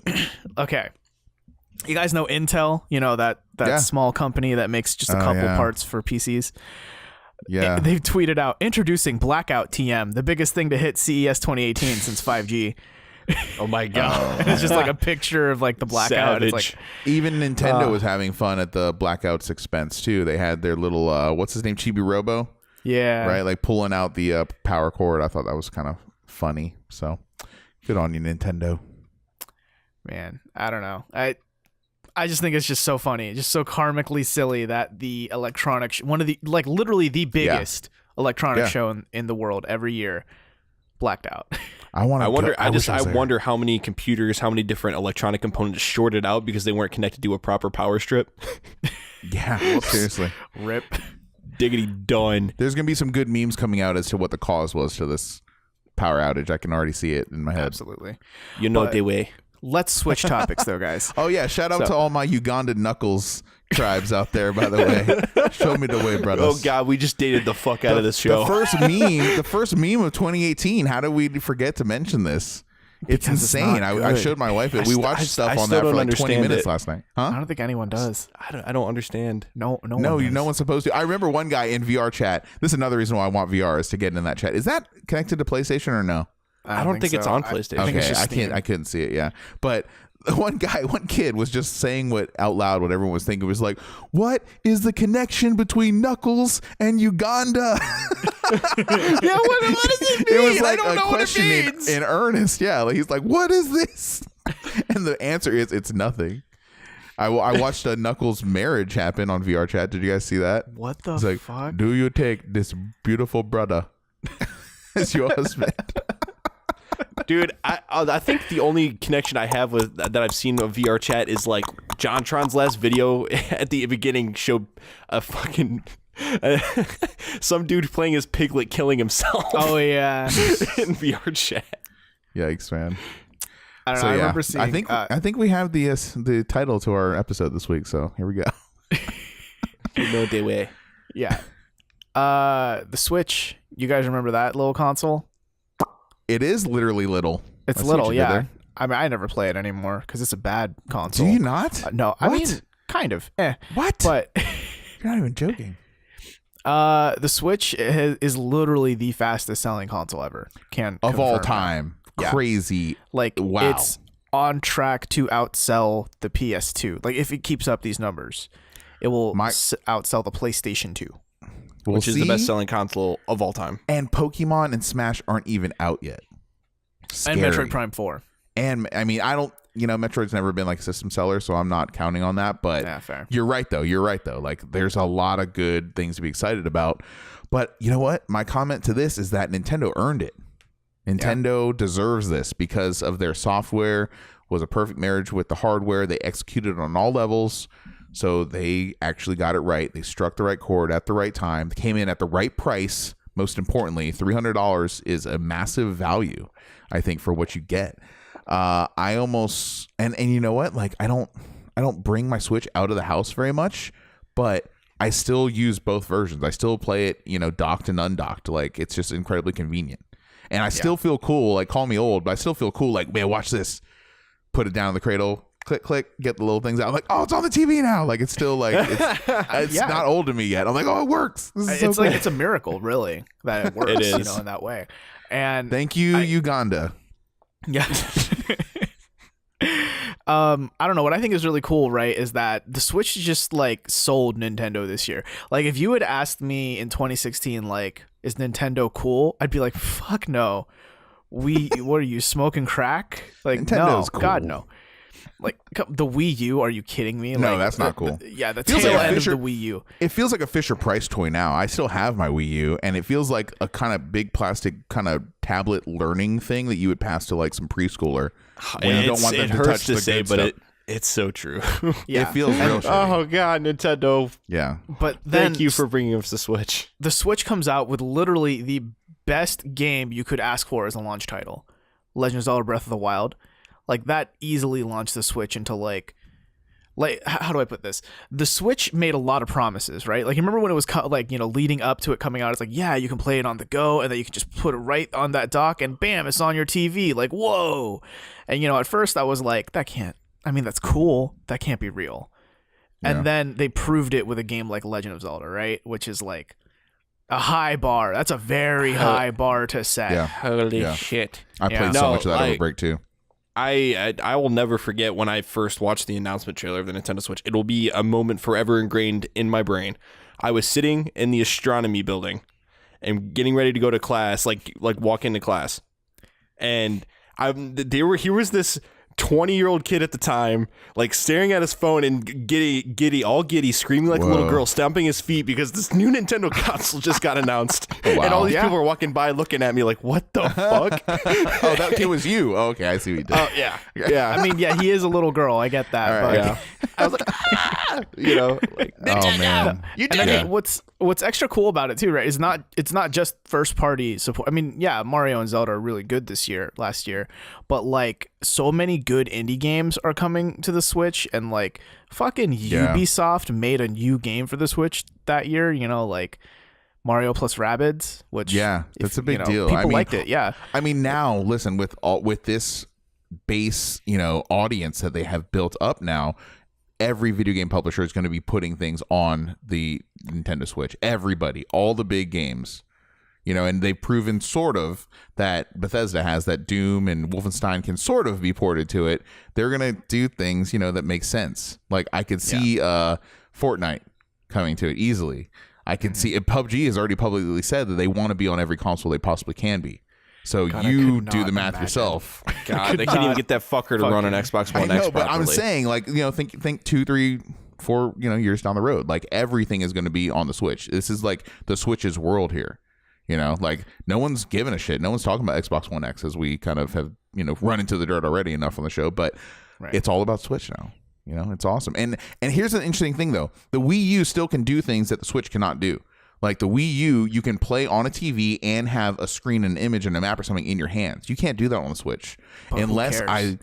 [SPEAKER 1] Okay. You guys know Intel? You know that small company that makes just a couple parts for PCs.
[SPEAKER 2] Yeah.
[SPEAKER 1] They've tweeted out, introducing Blackout TM, the biggest thing to hit CES 2018 since 5G.
[SPEAKER 3] Oh my god.
[SPEAKER 1] And it's just like a picture of like the blackout. It's like,
[SPEAKER 2] even Nintendo was having fun at the Blackout's expense too. They had their little what's his name, Chibi Robo?
[SPEAKER 1] Yeah.
[SPEAKER 2] Right? Like pulling out the power cord. I thought that was kind of funny. So good on you, Nintendo.
[SPEAKER 1] Man, I don't know. I just think it's just so funny, just so karmically silly that the electronic one of the like literally the biggest electronic show in the world every year blacked out.
[SPEAKER 3] I wonder how many computers, how many different electronic components shorted out because they weren't connected to a proper power strip.
[SPEAKER 2] Yeah, seriously.
[SPEAKER 1] Rip.
[SPEAKER 3] Diggity done.
[SPEAKER 2] There's gonna be some good memes coming out as to what the cause was to this power outage. I can already see it in my head.
[SPEAKER 1] Absolutely.
[SPEAKER 3] You know the way.
[SPEAKER 1] Let's switch topics, though, guys.
[SPEAKER 2] Oh, yeah. Shout out to all my Ugandan Knuckles tribes out there, by the way. Show me the way, brothers.
[SPEAKER 3] Oh, God. We just dated the fuck out of this show.
[SPEAKER 2] The first meme of 2018. How did we forget to mention this? It's insane. I showed my wife it. We watched stuff on that for like 20 minutes last night. Huh?
[SPEAKER 1] I don't think anyone does.
[SPEAKER 3] I don't understand.
[SPEAKER 1] No
[SPEAKER 2] one's supposed to. I remember one guy in VR chat. This is another reason why I want VR is to get in that chat. Is that connected to PlayStation or no?
[SPEAKER 3] I don't think it's on PlayStation.
[SPEAKER 2] Okay, I couldn't see it. Yeah, but one kid was just saying out loud what everyone was thinking. It was like, "What is the connection between Knuckles and Uganda?"
[SPEAKER 1] Yeah, what does it mean?
[SPEAKER 2] It was like
[SPEAKER 1] I don't
[SPEAKER 2] a
[SPEAKER 1] know
[SPEAKER 2] question
[SPEAKER 1] what it means.
[SPEAKER 2] in earnest. Yeah, like he's like, "What is this?" And the answer is, "It's nothing." I watched a Knuckles marriage happen on VR chat. Did you guys see that?
[SPEAKER 1] What the fuck?
[SPEAKER 2] Like, do you take this beautiful brother as your husband?
[SPEAKER 3] Dude, I think the only connection I have with that I've seen of VR chat is like JonTron's last video at the beginning showed a fucking some dude playing his piglet killing himself.
[SPEAKER 1] Oh yeah,
[SPEAKER 3] in VR chat.
[SPEAKER 2] Yikes, man.
[SPEAKER 1] I don't know. I remember seeing.
[SPEAKER 2] I think we have the title to our episode this week. So here we go.
[SPEAKER 3] You know the way.
[SPEAKER 1] Yeah. The Switch. You guys remember that little console?
[SPEAKER 2] It is literally little.
[SPEAKER 1] It's little, yeah. I mean, I never play it anymore because it's a bad console.
[SPEAKER 2] Do you not?
[SPEAKER 1] No, I mean, kind of.
[SPEAKER 2] What?
[SPEAKER 1] But
[SPEAKER 2] you're not even joking.
[SPEAKER 1] The Switch is literally the fastest selling console ever.
[SPEAKER 2] Of all time.
[SPEAKER 1] Yeah.
[SPEAKER 2] Crazy.
[SPEAKER 1] Like,
[SPEAKER 2] wow.
[SPEAKER 1] It's on track to outsell the PS2. Like, if it keeps up these numbers, it will outsell the PlayStation 2.
[SPEAKER 3] Which is the best-selling console of all time.
[SPEAKER 2] And Pokemon and Smash aren't even out yet. Scary.
[SPEAKER 1] And Metroid Prime 4.
[SPEAKER 2] And, I mean, Metroid's never been like a system seller, so I'm not counting on that. But
[SPEAKER 1] yeah, fair.
[SPEAKER 2] You're right, though. Like, there's a lot of good things to be excited about. But you know what? My comment to this is that Nintendo earned it. Nintendo deserves this because of their software was a perfect marriage with the hardware. They executed on all levels. So they actually got it right. They struck the right chord at the right time. They came in at the right price. Most importantly, $300 is a massive value, I think, for what you get. I almost and you know what? Like I don't bring my Switch out of the house very much, but I still use both versions. I still play it, docked and undocked. Like it's just incredibly convenient. And I still feel cool. Like call me old, but I still feel cool. Like, man, watch this. Put it down in the cradle. Click, click, get the little things out. I'm like, oh, it's on the TV now. Like, it's still like, it's not old to me yet. I'm like, oh, it works.
[SPEAKER 1] It's like, it's a miracle, really, that it works,
[SPEAKER 3] it is.
[SPEAKER 1] in that way. And
[SPEAKER 2] thank you, Uganda.
[SPEAKER 1] Yeah. I don't know. What I think is really cool, right, is that the Switch just like sold Nintendo this year. Like, if you had asked me in 2016, like, is Nintendo cool? I'd be like, fuck no. What are you, smoking crack? Like, Nintendo's no, cool. God, no. Like the Wii U, are you kidding me?
[SPEAKER 2] No,
[SPEAKER 1] like,
[SPEAKER 2] that's not cool.
[SPEAKER 1] The tail end of the Wii U.
[SPEAKER 2] It feels like a Fisher Price toy now. I still have my Wii U, and it feels like a kind of big plastic kind of tablet learning thing that you would pass to like some preschooler when you don't want them to touch the good stuff.
[SPEAKER 3] It's so true.
[SPEAKER 2] Yeah. It feels real shitty.
[SPEAKER 3] Oh God, Nintendo.
[SPEAKER 2] Yeah.
[SPEAKER 1] But then,
[SPEAKER 3] thank you for bringing us the Switch.
[SPEAKER 1] The Switch comes out with literally the best game you could ask for as a launch title, Legend of Zelda: Breath of the Wild. Like that easily launched the Switch into like how do I put this? The Switch made a lot of promises, right? Like you remember when it was leading up to it coming out, it's like, yeah, you can play it on the go, and then you can just put it right on that dock, and bam, it's on your TV. Like, whoa! And at first I was like, that can't I mean, that's cool. That can't be real. And
[SPEAKER 2] Yeah.
[SPEAKER 1] then they proved it with a game like Legend of Zelda, right? Which is like a high bar. That's a very high bar to set.
[SPEAKER 2] Yeah.
[SPEAKER 3] Holy
[SPEAKER 2] Yeah.
[SPEAKER 3] shit.
[SPEAKER 2] I played so much of that over break too.
[SPEAKER 3] I will never forget when I first watched the announcement trailer of the Nintendo Switch. It will be a moment forever ingrained in my brain. I was sitting in the astronomy building and getting ready to go to class, like walk into class. And here was this 20-year-old kid at the time, like staring at his phone and giddy, screaming like a little girl, stomping his feet because this new Nintendo console just got announced.
[SPEAKER 2] Wow.
[SPEAKER 3] And all these people were walking by looking at me like, what the fuck?
[SPEAKER 2] Oh, that kid was you. Oh, okay, I see what you did.
[SPEAKER 3] Oh, yeah.
[SPEAKER 1] I mean, yeah, he is a little girl. I get that.
[SPEAKER 2] All right,
[SPEAKER 1] but
[SPEAKER 3] Yeah. I was like, you know, like,
[SPEAKER 2] Oh man.
[SPEAKER 3] you
[SPEAKER 1] And
[SPEAKER 3] did
[SPEAKER 1] I
[SPEAKER 3] it.
[SPEAKER 1] think what's extra cool about it too, right? Is it's not just first party support. I mean, yeah, Mario and Zelda are really good last year, but like so many good indie games are coming to the Switch, and like fucking Ubisoft made a new game for the Switch that year. You know, like Mario plus Rabbids, which
[SPEAKER 2] that's a big deal.
[SPEAKER 1] People liked it. Yeah,
[SPEAKER 2] I mean, now listen, with this base, audience that they have built up now, every video game publisher is going to be putting things on the Nintendo Switch. Everybody, all the big games, and they've proven sort of that Bethesda has that Doom and Wolfenstein can sort of be ported to it. They're going to do things, that make sense. Like I could see Fortnite coming to it easily. I could see PUBG has already publicly said that they want to be on every console they possibly can be. So you do the math yourself.
[SPEAKER 3] God, they can't even get that fucker to run an Xbox One X.
[SPEAKER 2] But I'm saying, like, think 2, 3, 4, years down the road, like everything is going to be on the Switch. This is like the Switch's world here. Like no one's giving a shit. No one's talking about Xbox One X, as we kind of have, run into the dirt already enough on the show. But it's all about Switch now. It's awesome. And here's an interesting thing though: the Wii U still can do things that the Switch cannot do. Like the Wii U, you can play on a TV and have a screen, an image, and a map or something in your hands. You can't do that on the Switch,
[SPEAKER 1] but
[SPEAKER 2] unless I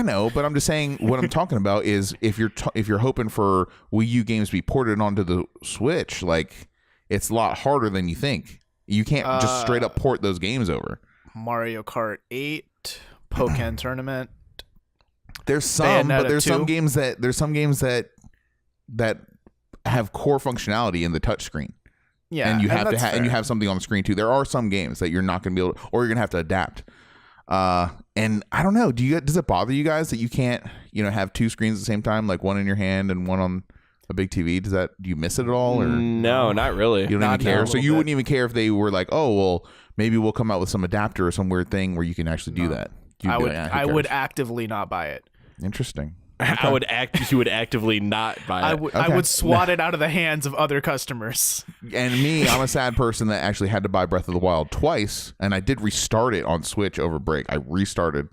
[SPEAKER 2] know. But I'm just saying what I'm talking about is if you're hoping for Wii U games to be ported onto the Switch, like it's a lot harder than you think. You can't just straight up port those games over.
[SPEAKER 1] Mario Kart 8, Pokken Tournament.
[SPEAKER 2] There's some, but there's
[SPEAKER 1] 2.
[SPEAKER 2] some games that have core functionality in the touchscreen.
[SPEAKER 1] Yeah,
[SPEAKER 2] and you have to and you have something on the screen too. There are some games that you're not going to be able to, or you're going to have to adapt. And I don't know. Does it bother you guys that you can't, have 2 screens at the same time, like one in your hand and one on a big TV? Do you miss it at all? Or
[SPEAKER 3] no, not really.
[SPEAKER 2] You don't even care. So you wouldn't even care if they were like, oh well, maybe we'll come out with some adapter or some weird thing where you can actually do that.
[SPEAKER 1] I would actively not buy it.
[SPEAKER 2] Interesting.
[SPEAKER 3] Okay. You would actively not buy it.
[SPEAKER 1] I would swat it out of the hands of other customers.
[SPEAKER 2] And me, I'm a sad person that actually had to buy Breath of the Wild twice, and I did restart it on Switch over break. I restarted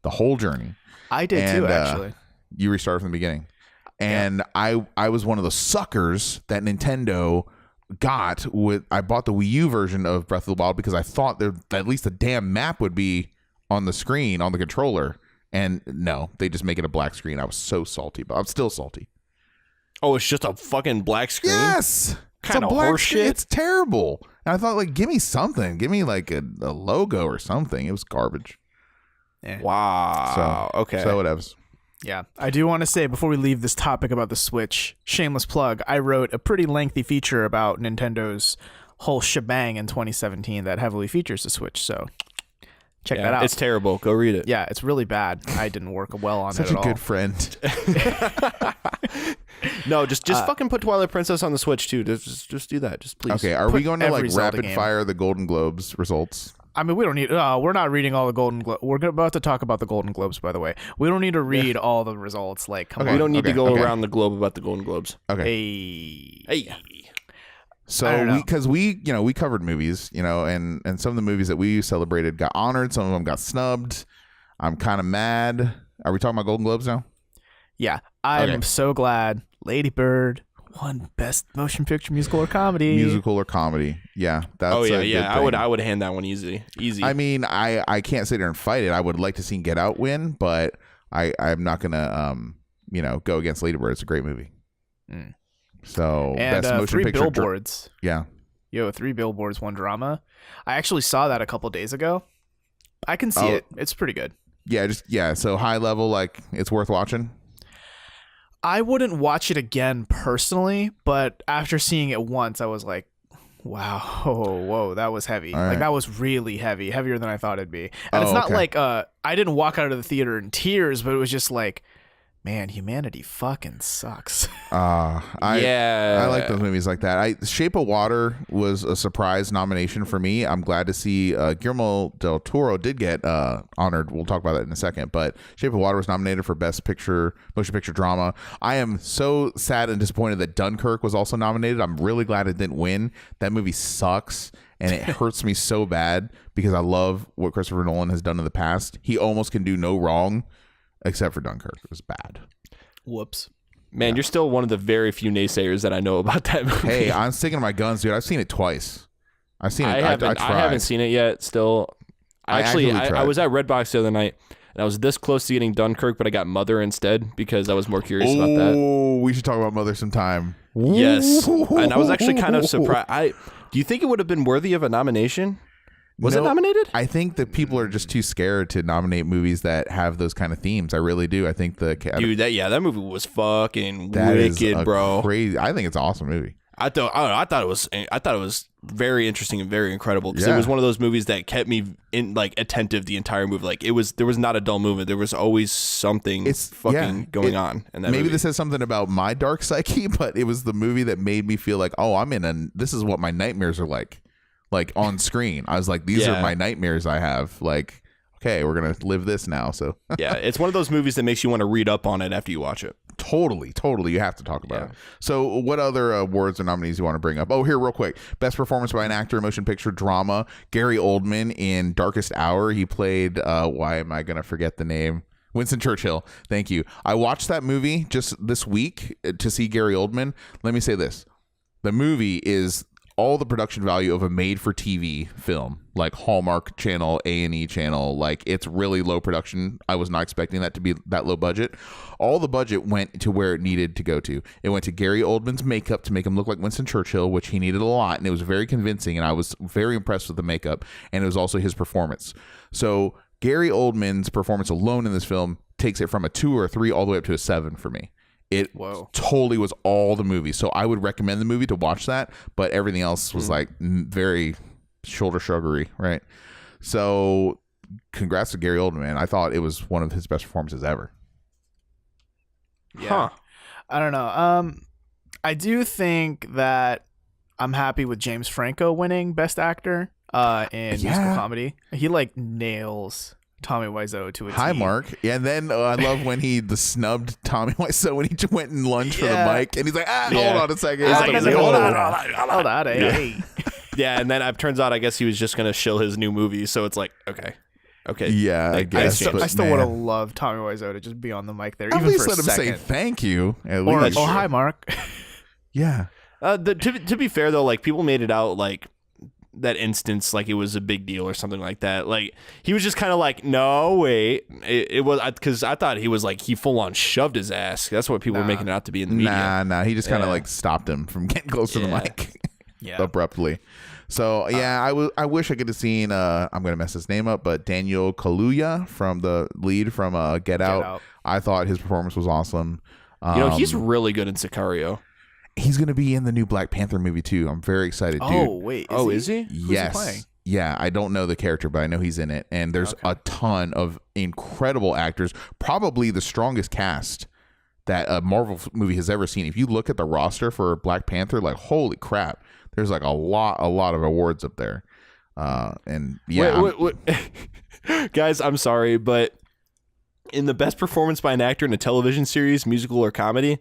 [SPEAKER 2] the whole journey.
[SPEAKER 1] I did too, actually.
[SPEAKER 2] You restarted from the beginning. And I was one of the suckers that Nintendo got I bought the Wii U version of Breath of the Wild because I thought that at least the damn map would be on the screen, on the controller. And no, they just make it a black screen. I was so salty, but I'm still salty.
[SPEAKER 3] Oh, it's just a fucking black screen?
[SPEAKER 2] Yes.
[SPEAKER 3] Kind of
[SPEAKER 2] black
[SPEAKER 3] horseshit.
[SPEAKER 2] It's terrible. And I thought, like, give me something. Give me like a logo or something. It was garbage.
[SPEAKER 1] Yeah.
[SPEAKER 3] Wow. Okay.
[SPEAKER 2] So whatevs.
[SPEAKER 1] Yeah. I do want to say, before we leave this topic about the Switch, shameless plug, I wrote a pretty lengthy feature about Nintendo's whole shebang in 2017 that heavily features the Switch. So check that out.
[SPEAKER 3] It's terrible. Go read it.
[SPEAKER 1] Yeah, it's really bad. I didn't work well on
[SPEAKER 2] Such
[SPEAKER 1] it at all.
[SPEAKER 2] Such a good friend.
[SPEAKER 3] No, just fucking put Twilight Princess on the Switch too. Just do that. Just please.
[SPEAKER 2] Okay, are we going to like
[SPEAKER 1] Zelda
[SPEAKER 2] rapid fire the Golden Globes results?
[SPEAKER 1] I mean, we don't need. We're not reading all the Golden Globes. We're about to talk about the Golden Globes, by the way. We don't need to read all the results. Like, come on.
[SPEAKER 3] We don't need to go around the globe about the Golden Globes.
[SPEAKER 2] Okay.
[SPEAKER 3] Hey.
[SPEAKER 2] So we covered movies, and some of the movies that we celebrated got honored. Some of them got snubbed. I'm kind of mad. Are we talking about Golden Globes now?
[SPEAKER 1] Yeah, I'm so glad Lady Bird won Best Motion Picture Musical or Comedy.
[SPEAKER 2] Musical or comedy? Yeah, that's.
[SPEAKER 3] Oh yeah. I would hand that one easy.
[SPEAKER 2] I mean, I can't sit there and fight it. I would like to see Get Out win, but I'm not gonna go against Lady Bird. It's a great movie.
[SPEAKER 1] Mm.
[SPEAKER 2] So
[SPEAKER 1] and
[SPEAKER 2] Best Motion
[SPEAKER 1] 3
[SPEAKER 2] Picture.
[SPEAKER 1] Billboards.
[SPEAKER 2] Yeah.
[SPEAKER 1] 3 Billboards, 1 Drama. I actually saw that a couple days ago. I can see it. It's pretty good.
[SPEAKER 2] So high level, like it's worth watching.
[SPEAKER 1] I wouldn't watch it again personally, but after seeing it once, I was like, wow, whoa, that was heavy.
[SPEAKER 2] Right.
[SPEAKER 1] Like that was really heavy, heavier than I thought it'd be. And it's not like I didn't walk out of the theater in tears, but it was just like, man, humanity fucking sucks.
[SPEAKER 2] I like those movies like that. Shape of Water was a surprise nomination for me. I'm glad to see Guillermo del Toro did get honored. We'll talk about that in a second. But Shape of Water was nominated for Best Motion Picture Drama. I am so sad and disappointed that Dunkirk was also nominated. I'm really glad it didn't win. That movie sucks. And it hurts me so bad because I love what Christopher Nolan has done in the past. He almost can do no wrong. Except for Dunkirk. It was bad.
[SPEAKER 1] Whoops.
[SPEAKER 3] Man, you're still one of the very few naysayers that I know about that movie.
[SPEAKER 2] Hey, I'm sticking to my guns, dude. I've seen it twice. I've seen it. I
[SPEAKER 3] haven't seen it yet still. I was at Redbox the other night, and I was this close to getting Dunkirk, but I got Mother instead because I was more curious about that.
[SPEAKER 2] Oh, we should talk about Mother sometime.
[SPEAKER 3] Yes. And I was actually kind of surprised. Do you think it would have been worthy of a nomination? Was it nominated?
[SPEAKER 2] I think that people are just too scared to nominate movies that have those kind of themes. I really do. I think that
[SPEAKER 3] movie was fucking wicked, bro.
[SPEAKER 2] Crazy. I think it's an awesome movie.
[SPEAKER 3] I thought it was very interesting and very incredible because it was one of those movies that kept me attentive the entire movie. Like there was not a dull movement. There was always something going on. And
[SPEAKER 2] maybe this says something about my dark psyche, but it was the movie that made me feel like, oh, this is what my nightmares are like on screen. I was like, these are my nightmares I have. Like, okay, we're gonna live this now. So
[SPEAKER 3] yeah, it's one of those movies that makes you want to read up on it after you watch it.
[SPEAKER 2] Totally. You have to talk about it. So what other awards or nominees you want to bring up? Oh, here real quick. Best performance by an actor in motion picture drama. Gary Oldman in Darkest Hour. He played why am I gonna forget the name? Winston Churchill. Thank you. I watched that movie just this week to see Gary Oldman. Let me say this. The movie is all the production value of a made-for-TV film, like Hallmark Channel, A&E Channel. Like, it's really low production. I was not expecting that to be that low budget. All the budget went to where it needed to go to. It went to Gary Oldman's makeup to make him look like Winston Churchill, which he needed a lot, and it was very convincing, and I was very impressed with the makeup, and it was also his performance. So Gary Oldman's performance alone in this film takes it from a 2 or a 3 all the way up to a 7 for me. It totally was all the movie. So I would recommend the movie to watch that, but everything else was like very shoulder shruggery, right? So congrats to Gary Oldman, man. I thought it was one of his best performances ever.
[SPEAKER 1] Yeah. I don't know. I do think that I'm happy with James Franco winning Best Actor in musical comedy. He nails Tommy Wiseau to a T.
[SPEAKER 2] Hi, Mark. Yeah, and then I love when he snubbed Tommy Wiseau when he went and lunged for the mic, and he's like, hold on a second.
[SPEAKER 1] Hold on. Hey.
[SPEAKER 3] Yeah, and then it turns out I guess he was just going to shill his new movie, so it's like, okay.
[SPEAKER 2] Yeah, I guess.
[SPEAKER 1] I still would have loved Tommy Wiseau to just be on the mic there,
[SPEAKER 2] at
[SPEAKER 1] even
[SPEAKER 2] least
[SPEAKER 1] for
[SPEAKER 2] let
[SPEAKER 1] a
[SPEAKER 2] him
[SPEAKER 1] second.
[SPEAKER 2] say thank you. At
[SPEAKER 1] or
[SPEAKER 2] least.
[SPEAKER 1] hi, Mark.
[SPEAKER 2] Yeah.
[SPEAKER 3] To be fair, though, people made it out that instance it was a big deal or something like that. He was just kind of like, no, wait, it was because I thought he was he full on shoved his ass. That's what people were making it out to be in the media.
[SPEAKER 2] Nah, he just kind of stopped him from getting close to the mic abruptly. So I wish I could have seen I'm gonna mess his name up, but Daniel Kaluuya from the lead from Get Out. I thought his performance was awesome.
[SPEAKER 3] He's really good in Sicario.
[SPEAKER 2] He's going to be in the new Black Panther movie, too. I'm very excited, dude.
[SPEAKER 1] Oh, wait.
[SPEAKER 3] Is he?
[SPEAKER 2] Yes.
[SPEAKER 1] Who's he playing?
[SPEAKER 2] Yeah, I don't know the character, but I know he's in it. And there's a ton of incredible actors. Probably the strongest cast that a Marvel movie has ever seen. If you look at the roster for Black Panther, holy crap. There's a lot of awards up there. And yeah.
[SPEAKER 3] Wait. Guys, I'm sorry, but in the best performance by an actor in a television series, musical, or comedy,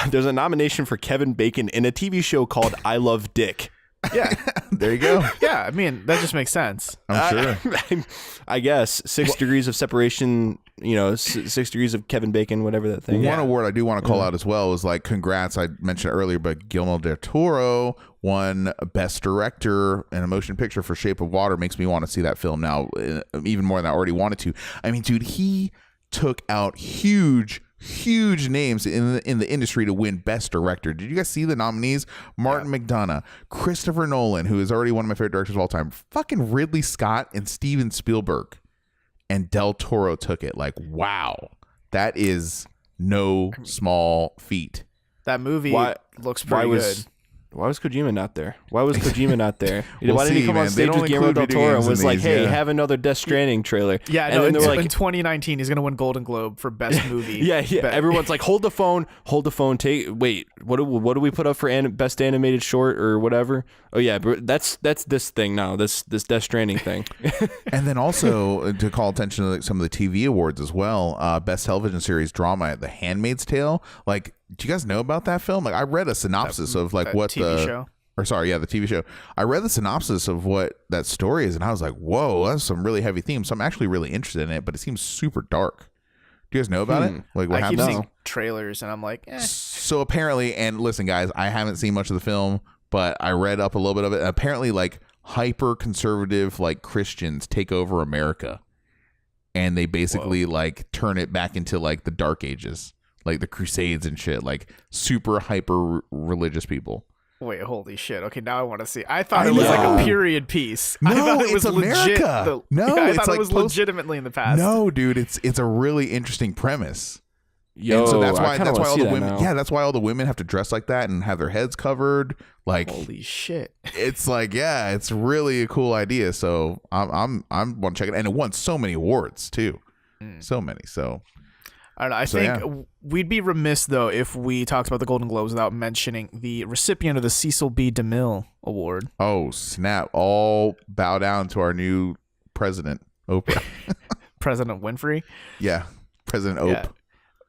[SPEAKER 3] there's a nomination for Kevin Bacon in a TV show called I Love Dick.
[SPEAKER 1] Yeah.
[SPEAKER 2] There you go.
[SPEAKER 1] Yeah, I mean, that just makes sense.
[SPEAKER 2] I'm sure.
[SPEAKER 3] I guess 6 degrees of separation, 6 degrees of Kevin Bacon, whatever that thing.
[SPEAKER 2] One award I do want to call out as well is congrats. I mentioned earlier, but Guillermo del Toro won Best Director in a Motion Picture for Shape of Water. Makes me want to see that film now even more than I already wanted to. I mean, dude, he took out huge names in the industry to win Best Director. Did you guys see the nominees? Martin McDonagh, Christopher Nolan, who is already one of my favorite directors of all time, fucking Ridley Scott, and Steven Spielberg. and Del Toro took it. Like, wow, that is no small feat.
[SPEAKER 1] That movie looks pretty good.
[SPEAKER 3] Why was Kojima not there? Why was Kojima not there?
[SPEAKER 2] We'll
[SPEAKER 3] Why didn't he come on stage with Guillermo del Toro and was like, "Hey, have another Death Stranding trailer"?
[SPEAKER 1] Yeah,
[SPEAKER 3] and
[SPEAKER 1] no. In 2019, he's gonna win Golden Globe for best movie.
[SPEAKER 3] yeah. Everyone's like, "Hold the phone. Wait, what do we put up for best animated short or whatever?" Oh yeah, that's this thing now. This Death Stranding thing.
[SPEAKER 2] And then also to call attention to like some of the TV awards as well. Best television series drama, The Handmaid's Tale. Like, do you guys know about that film? Like, I read a synopsis of like what
[SPEAKER 1] TV show.
[SPEAKER 2] The TV show. I read the synopsis of what that story is, and I was like, whoa, that's some really heavy themes. So I'm actually really interested in it, but it seems super dark. Do you guys know about it? Like, what happens?
[SPEAKER 1] I keep seeing trailers, and I'm like, eh.
[SPEAKER 2] So apparently, and listen, guys, I haven't seen much of the film, but I read up a little bit of it. And apparently, like, hyper conservative, like, Christians take over America, and they basically like turn it back into like the Dark Ages, like the Crusades and shit, like super hyper religious people.
[SPEAKER 1] Wait, holy shit. Okay, now I want to see. I thought it was like a period piece.
[SPEAKER 2] No,
[SPEAKER 1] I thought it was
[SPEAKER 2] it's America.
[SPEAKER 1] I thought it was legitimately in the past.
[SPEAKER 2] No, dude, it's a really interesting premise.
[SPEAKER 3] Yo,
[SPEAKER 2] and so that's why all the women.
[SPEAKER 3] now.
[SPEAKER 2] Yeah, that's why all the women have to dress like that and have their heads covered. Like,
[SPEAKER 1] holy shit.
[SPEAKER 2] It's like, yeah, it's really a cool idea. So I want to check it, and it won so many awards too, so many. So
[SPEAKER 1] I don't know. I think we'd be remiss though if we talked about the Golden Globes without mentioning the recipient of the Cecil B. DeMille Award.
[SPEAKER 2] Oh snap! All bow down to our new president, Oprah.
[SPEAKER 1] President Winfrey.
[SPEAKER 2] Yeah, President Oprah.
[SPEAKER 1] Yeah.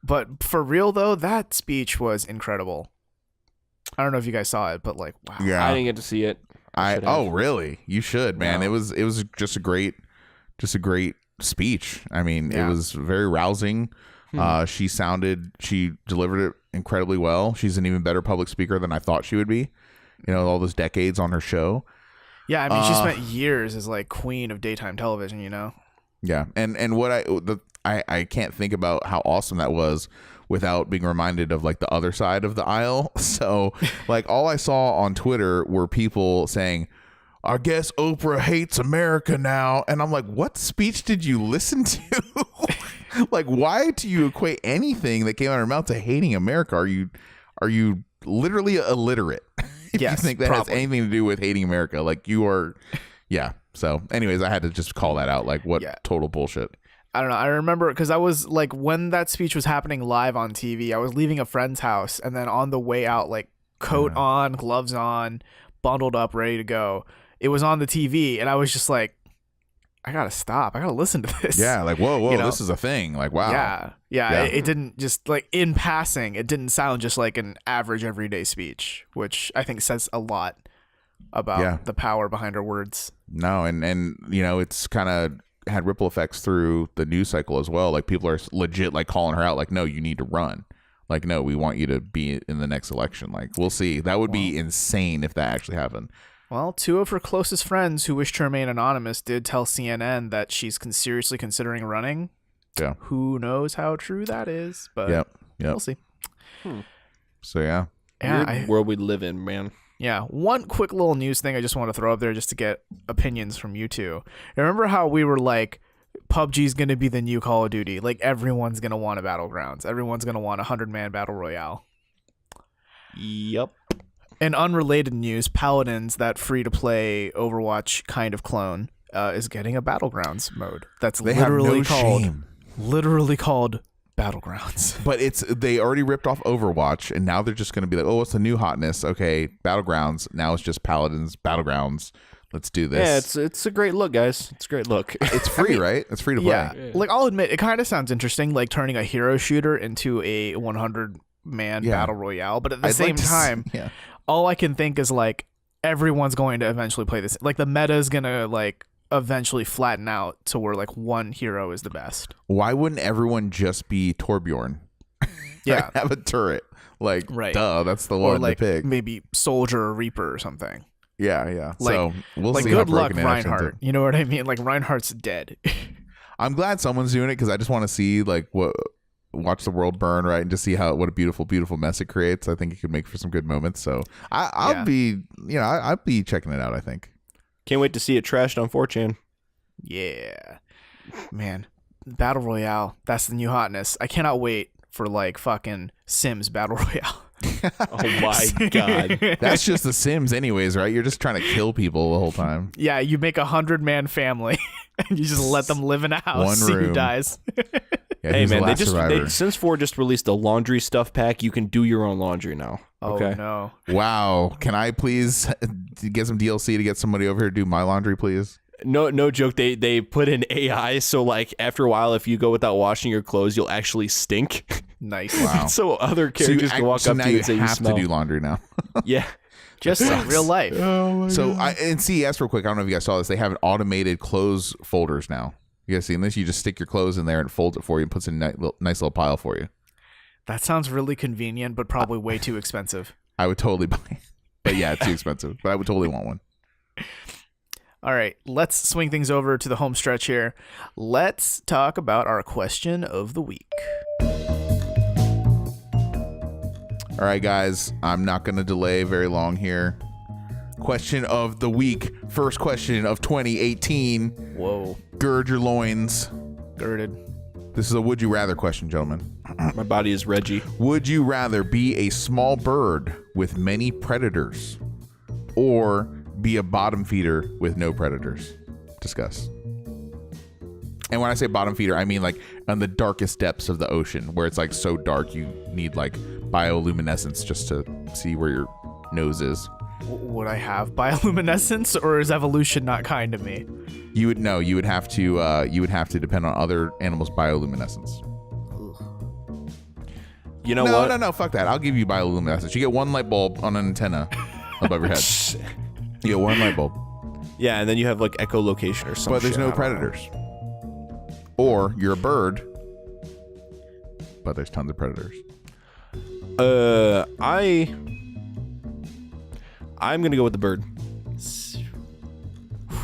[SPEAKER 1] But for real though, that speech was incredible. I don't know if you guys saw it, but like, wow.
[SPEAKER 2] Yeah,
[SPEAKER 3] I didn't get to see it.
[SPEAKER 2] Really? You should, man.
[SPEAKER 3] No.
[SPEAKER 2] It was just a great speech. I mean, it was very rousing. She delivered it incredibly well. She's an even better public speaker than I thought she would be. You know, all those decades on her show.
[SPEAKER 1] Yeah, I mean, she spent years as like queen of daytime television. You know.
[SPEAKER 2] Yeah, and what I can't think about how awesome that was without being reminded of like the other side of the aisle. So like all I saw on Twitter were people saying, I guess Oprah hates America now. And I'm like, what speech did you listen to? Like, why do you equate anything that came out of her mouth to hating America? Are you literally illiterate? If you think that has anything to do with hating America, like you are. Yeah. So anyways, I had to just call that out. Like, what total bullshit.
[SPEAKER 1] I don't know. I remember because I was like, when that speech was happening live on TV, I was leaving a friend's house, and then on the way out, like coat on, gloves on, bundled up, ready to go. It was on the TV, and I was just like, I gotta stop. I gotta listen to this.
[SPEAKER 2] Yeah, like whoa, you know? This is a thing. Like, wow.
[SPEAKER 1] Yeah. It didn't just like in passing. It didn't sound just like an average everyday speech, which I think says a lot about the power behind her words.
[SPEAKER 2] No, and you know, it's kind of had ripple effects through the news cycle as well. Like people are legit like calling her out. Like, no, you need to run. Like, no, we want you to be in the next election. Like, we'll see. That would be insane if that actually happened.
[SPEAKER 1] Well, two of her closest friends who wish to remain anonymous did tell CNN that she's seriously considering running.
[SPEAKER 2] Yeah.
[SPEAKER 1] Who knows how true that is, but
[SPEAKER 2] yep.
[SPEAKER 1] We'll see.
[SPEAKER 2] So, yeah.
[SPEAKER 3] Weird world we live in, man.
[SPEAKER 1] Yeah. One quick little news thing I just want to throw up there just to get opinions from you two. Remember how we were like, PUBG's going to be the new Call of Duty? Like, everyone's going to want a Battlegrounds. Everyone's going to want a 100-man battle royale.
[SPEAKER 3] Yep.
[SPEAKER 1] In unrelated news, Paladins, that free-to-play Overwatch kind of clone, is getting a Battlegrounds mode. That's literally called Battlegrounds.
[SPEAKER 2] But they already ripped off Overwatch, and now they're just going to be like, oh, what's the new hotness? Okay, Battlegrounds. Now it's just Paladins, Battlegrounds. Let's do this.
[SPEAKER 3] Yeah, it's a great look, guys. It's a great look.
[SPEAKER 2] It's free, right? It's free to play.
[SPEAKER 1] Yeah. Like, I'll admit, it kind of sounds interesting, like turning a hero shooter into a 100-man battle royale. But at the same time, all I can think is like everyone's going to eventually play this. Like the meta is gonna like eventually flatten out to where like one hero is the best.
[SPEAKER 2] Why wouldn't everyone just be Torbjorn?
[SPEAKER 1] Yeah,
[SPEAKER 2] have a turret. Like, duh, that's the one
[SPEAKER 1] like
[SPEAKER 2] to pick.
[SPEAKER 1] Maybe Soldier or Reaper or something.
[SPEAKER 2] Yeah.
[SPEAKER 1] Like,
[SPEAKER 2] so we'll
[SPEAKER 1] like
[SPEAKER 2] see.
[SPEAKER 1] Good
[SPEAKER 2] how
[SPEAKER 1] luck,
[SPEAKER 2] broken
[SPEAKER 1] Reinhardt. You know what I mean? Like Reinhardt's dead.
[SPEAKER 2] I'm glad someone's doing it because I just want to see like watch the world burn, right, and just see what a beautiful mess it creates. I think it could make for some good moments. So I'll be checking it out. I think.
[SPEAKER 3] Can't wait to see it trashed on 4chan.
[SPEAKER 1] Yeah. Man, Battle Royale, that's the new hotness. I cannot wait for like fucking Sims Battle Royale.
[SPEAKER 3] Oh my god.
[SPEAKER 2] That's just The Sims anyways, right? You're just trying to kill people the whole time.
[SPEAKER 1] Yeah, you make 100-man family and you just let them live in a house.
[SPEAKER 2] One
[SPEAKER 1] See who
[SPEAKER 2] room.
[SPEAKER 1] dies.
[SPEAKER 2] Yeah,
[SPEAKER 3] Hey
[SPEAKER 2] who's the
[SPEAKER 3] man,
[SPEAKER 2] last survivor?
[SPEAKER 3] Sims 4 just released a laundry stuff pack. You can do your own laundry now. Okay.
[SPEAKER 1] Oh no.
[SPEAKER 2] Wow. Can I please get some DLC to get somebody over here to do my laundry, please?
[SPEAKER 3] No joke. They put in AI, so like after a while, if you go without washing your clothes, you'll actually stink.
[SPEAKER 1] Nice.
[SPEAKER 2] Wow.
[SPEAKER 3] So other characters can walk up
[SPEAKER 2] now
[SPEAKER 3] to you
[SPEAKER 2] you
[SPEAKER 3] and say you
[SPEAKER 2] have
[SPEAKER 3] smell.
[SPEAKER 2] to do laundry now.
[SPEAKER 3] Yeah.
[SPEAKER 1] Just like real life.
[SPEAKER 2] So in CES real quick, I don't know if you guys saw this. They have automated clothes folders now. You guys seen this? You just stick your clothes in there and it folds it for you and puts it in a nice little pile for you.
[SPEAKER 1] That sounds really convenient, but probably way too expensive.
[SPEAKER 2] I would totally buy it. But yeah, it's too expensive. But I would totally want one.
[SPEAKER 1] All right, let's swing things over to the home stretch here. Let's talk about our question of the week.
[SPEAKER 2] All right, guys. I'm not going to delay very long here. Question of the week. First question of 2018.
[SPEAKER 1] Whoa.
[SPEAKER 2] Gird your loins.
[SPEAKER 1] Girded.
[SPEAKER 2] This is a would you rather question, gentlemen.
[SPEAKER 3] My body is Reggie.
[SPEAKER 2] Would you rather be a small bird with many predators or be a bottom feeder with no predators? Discuss. And when I say bottom feeder, I mean like on the darkest depths of the ocean where it's like so dark you need like bioluminescence just to see where your nose is.
[SPEAKER 1] Would I have bioluminescence, or is evolution not kind to me?
[SPEAKER 2] You would know. You would have to depend on other animals' bioluminescence.
[SPEAKER 3] You know what?
[SPEAKER 2] No. Fuck that. I'll give you bioluminescence. You get one light bulb on an antenna above your head. You get one light bulb.
[SPEAKER 3] Yeah, and then you have like echolocation or something.
[SPEAKER 2] But there's no predators. Or you're a bird, but there's tons of predators.
[SPEAKER 3] I'm gonna go with the bird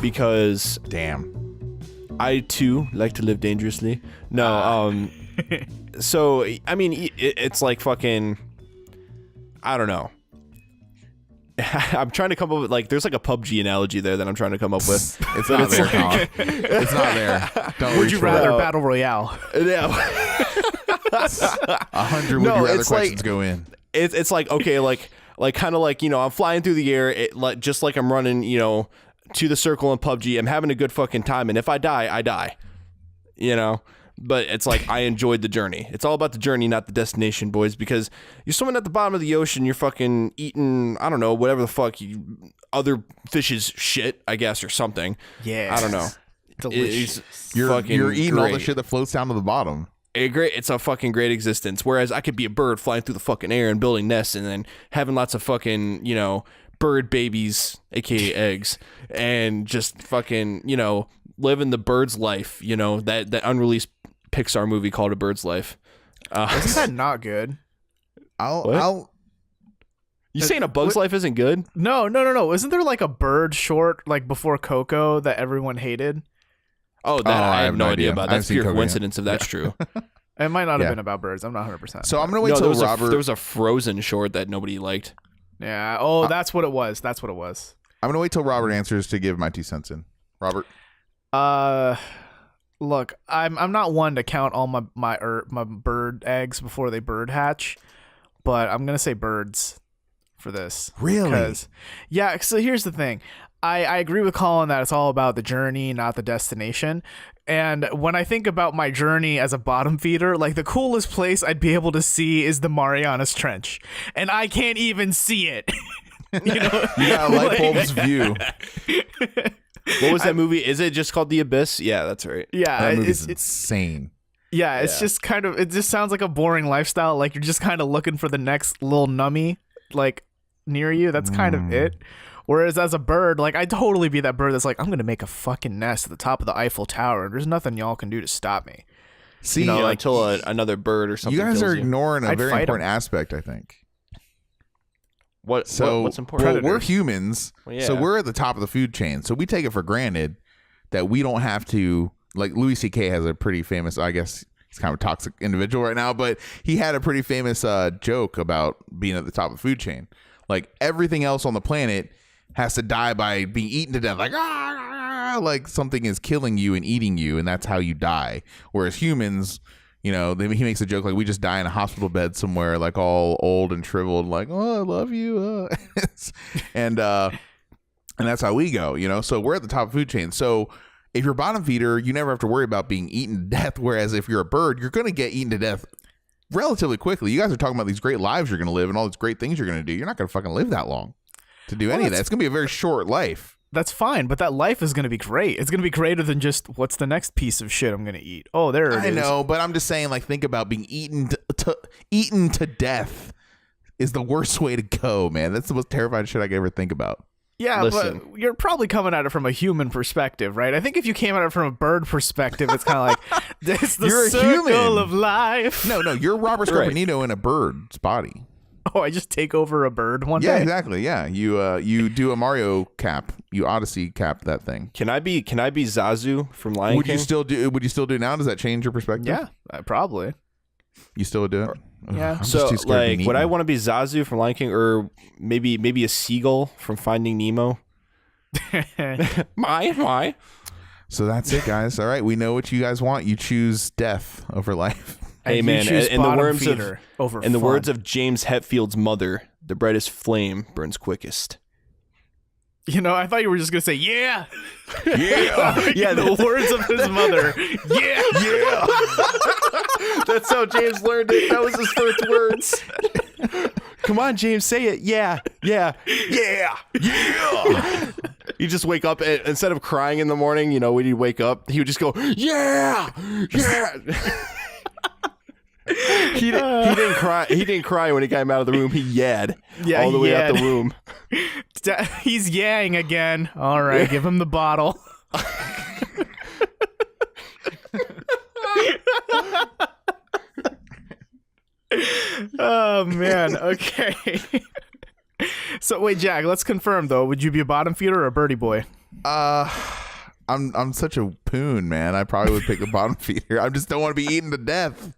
[SPEAKER 3] because
[SPEAKER 2] Damn.
[SPEAKER 3] I too like to live dangerously. No, so I mean, it's like fucking. I don't know. I'm trying to come up with like there's like a PUBG analogy there that I'm trying to come up with.
[SPEAKER 2] It's not there, Colin. It's not there. Don't
[SPEAKER 1] Would
[SPEAKER 2] reach
[SPEAKER 1] you
[SPEAKER 2] for
[SPEAKER 1] rather
[SPEAKER 2] it.
[SPEAKER 1] Battle Royale?
[SPEAKER 3] Yeah.
[SPEAKER 2] 100 would
[SPEAKER 3] No,
[SPEAKER 2] you rather
[SPEAKER 3] it's
[SPEAKER 2] questions
[SPEAKER 3] like-
[SPEAKER 2] go in.
[SPEAKER 3] It's like okay, like kind of like I'm flying through the air, like just like I'm running, to the circle in PUBG. I'm having a good fucking time, and if I die, I die. But it's like I enjoyed the journey. It's all about the journey, not the destination, boys. Because you're swimming at the bottom of the ocean, you're fucking eating, I don't know, whatever the fuck other fish's shit, I guess, or something.
[SPEAKER 1] Yeah.
[SPEAKER 3] I don't know.
[SPEAKER 1] Delicious.
[SPEAKER 2] You're eating all the shit that floats down to the bottom.
[SPEAKER 3] It's a fucking great existence. Whereas I could be a bird flying through the fucking air and building nests and then having lots of fucking, bird babies, aka eggs, and just fucking, living the bird's life, that unreleased Pixar movie called A Bird's Life.
[SPEAKER 1] Isn't that not good?
[SPEAKER 3] You saying A Bug's Life isn't good?
[SPEAKER 1] No. Isn't there like a bird short like before Coco that everyone hated?
[SPEAKER 3] Oh, that I have no idea about.
[SPEAKER 2] I haven't
[SPEAKER 3] That's
[SPEAKER 2] seen
[SPEAKER 3] pure
[SPEAKER 2] Coco yet.
[SPEAKER 3] coincidence if that's true.
[SPEAKER 1] It might not have
[SPEAKER 2] Yeah.
[SPEAKER 1] been about birds. I'm not 100%.
[SPEAKER 2] So I'm going to wait
[SPEAKER 3] No,
[SPEAKER 2] till Robert...
[SPEAKER 3] there was a Frozen short that nobody liked.
[SPEAKER 1] Yeah. Oh, that's what it was. I'm
[SPEAKER 2] going to wait till Robert answers to give my 2 cents in. Robert?
[SPEAKER 1] Look, I'm not one to count all my bird eggs before they bird hatch, but I'm gonna say birds for this.
[SPEAKER 2] Really?
[SPEAKER 1] Because, yeah. So here's the thing. I agree with Colin that it's all about the journey, not the destination. And when I think about my journey as a bottom feeder, like the coolest place I'd be able to see is the Marianas Trench, and I can't even see it.
[SPEAKER 2] You got a light bulb's view.
[SPEAKER 3] What was that movie? Is it just called The Abyss? Yeah, that's right.
[SPEAKER 1] Yeah,
[SPEAKER 2] That movie's
[SPEAKER 1] it's
[SPEAKER 2] insane.
[SPEAKER 1] yeah, it's just kind of, it just sounds like a boring lifestyle. Like you're just kind of looking for the next little nummy like near you. That's kind of it. Whereas as a bird, like I'd totally be that bird that's like, I'm gonna make a fucking nest at the top of the Eiffel Tower, and there's nothing y'all can do to stop me.
[SPEAKER 2] See,
[SPEAKER 3] Until another bird or something.
[SPEAKER 2] you guys
[SPEAKER 3] kills
[SPEAKER 2] are ignoring a
[SPEAKER 1] I'd
[SPEAKER 2] very
[SPEAKER 1] fight
[SPEAKER 2] important aspect, I think.
[SPEAKER 3] What's
[SPEAKER 2] Well,
[SPEAKER 3] important?
[SPEAKER 2] we're humans,
[SPEAKER 3] Well,
[SPEAKER 2] so
[SPEAKER 3] yeah.
[SPEAKER 2] we're at the top of the food chain. So we take it for granted that we don't have to. Like Louis C.K. has a pretty famous, I guess he's kind of a toxic individual right now, but he had a pretty famous joke about being at the top of the food chain. Like everything else on the planet has to die by being eaten to death. Like how like something is killing you and eating you, and that's how you die. Whereas humans, he makes a joke like we just die in a hospital bed somewhere, like all old and shriveled, like, oh, I love you, and that's how we go. So we're at the top of the food chain. So if you're a bottom feeder, you never have to worry about being eaten to death. Whereas if you're a bird, you're going to get eaten to death relatively quickly. You guys are talking about these great lives you're going to live and all these great things you're going to do. You're not going to fucking live that long to do any of that. It's going to be a very short life.
[SPEAKER 1] That's fine, but that life is going to be great. It's going to be greater than just what's the next piece of shit I'm going to eat. Oh, there it is.
[SPEAKER 2] I know, but I'm just saying, like, think about being eaten to death is the worst way to go, man. That's the most terrifying shit I could ever think about.
[SPEAKER 1] Yeah,
[SPEAKER 3] Listen.
[SPEAKER 1] But you're probably coming at it from a human perspective, right? I think if you came at it from a bird perspective, it's kind of like, it's the
[SPEAKER 2] You're a
[SPEAKER 1] circle
[SPEAKER 2] human.
[SPEAKER 1] of life.
[SPEAKER 2] No, you're Robert Scarpanito in a bird's body.
[SPEAKER 1] Oh, I just take over a bird one day?
[SPEAKER 2] Yeah, exactly. Yeah, you do a Mario cap. You Odyssey cap that thing.
[SPEAKER 3] Can I be Zazu from Lion
[SPEAKER 2] Would
[SPEAKER 3] King?
[SPEAKER 2] you still do it now? Does that change your perspective?
[SPEAKER 1] Yeah, probably.
[SPEAKER 2] You still would do it?
[SPEAKER 1] Yeah.
[SPEAKER 2] I'm just
[SPEAKER 3] So,
[SPEAKER 2] too scared of
[SPEAKER 3] like,
[SPEAKER 2] being
[SPEAKER 3] would I
[SPEAKER 2] eaten.
[SPEAKER 3] want to be Zazu from Lion King, or maybe a seagull from Finding Nemo? My.
[SPEAKER 2] So that's it, guys. All right, we know what you guys want. You choose death over life.
[SPEAKER 3] Hey,
[SPEAKER 1] And
[SPEAKER 3] man,
[SPEAKER 1] you choose
[SPEAKER 3] in the
[SPEAKER 1] bottom
[SPEAKER 3] words
[SPEAKER 1] feeder over
[SPEAKER 3] in the
[SPEAKER 1] fun.
[SPEAKER 3] words of James Hetfield's mother, the brightest flame burns quickest.
[SPEAKER 1] I thought you were just going to say, yeah.
[SPEAKER 2] Yeah.
[SPEAKER 3] Yeah,
[SPEAKER 1] The words of his mother. Yeah.
[SPEAKER 2] Yeah.
[SPEAKER 3] That's how James learned it. That was his first words. Come on, James, say it. Yeah. You just wake up, and instead of crying in the morning, when you wake up, he would just go, yeah. He didn't cry. He didn't cry when he came out of the room. He yahed all the way out the room.
[SPEAKER 1] He's yang again. All right, give him the bottle. Oh, man. Okay. So, wait, Jack, let's confirm, though. Would you be a bottom feeder or a birdie boy?
[SPEAKER 2] I'm such a poon, man. I probably would pick a bottom feeder. I just don't want to be eaten to death.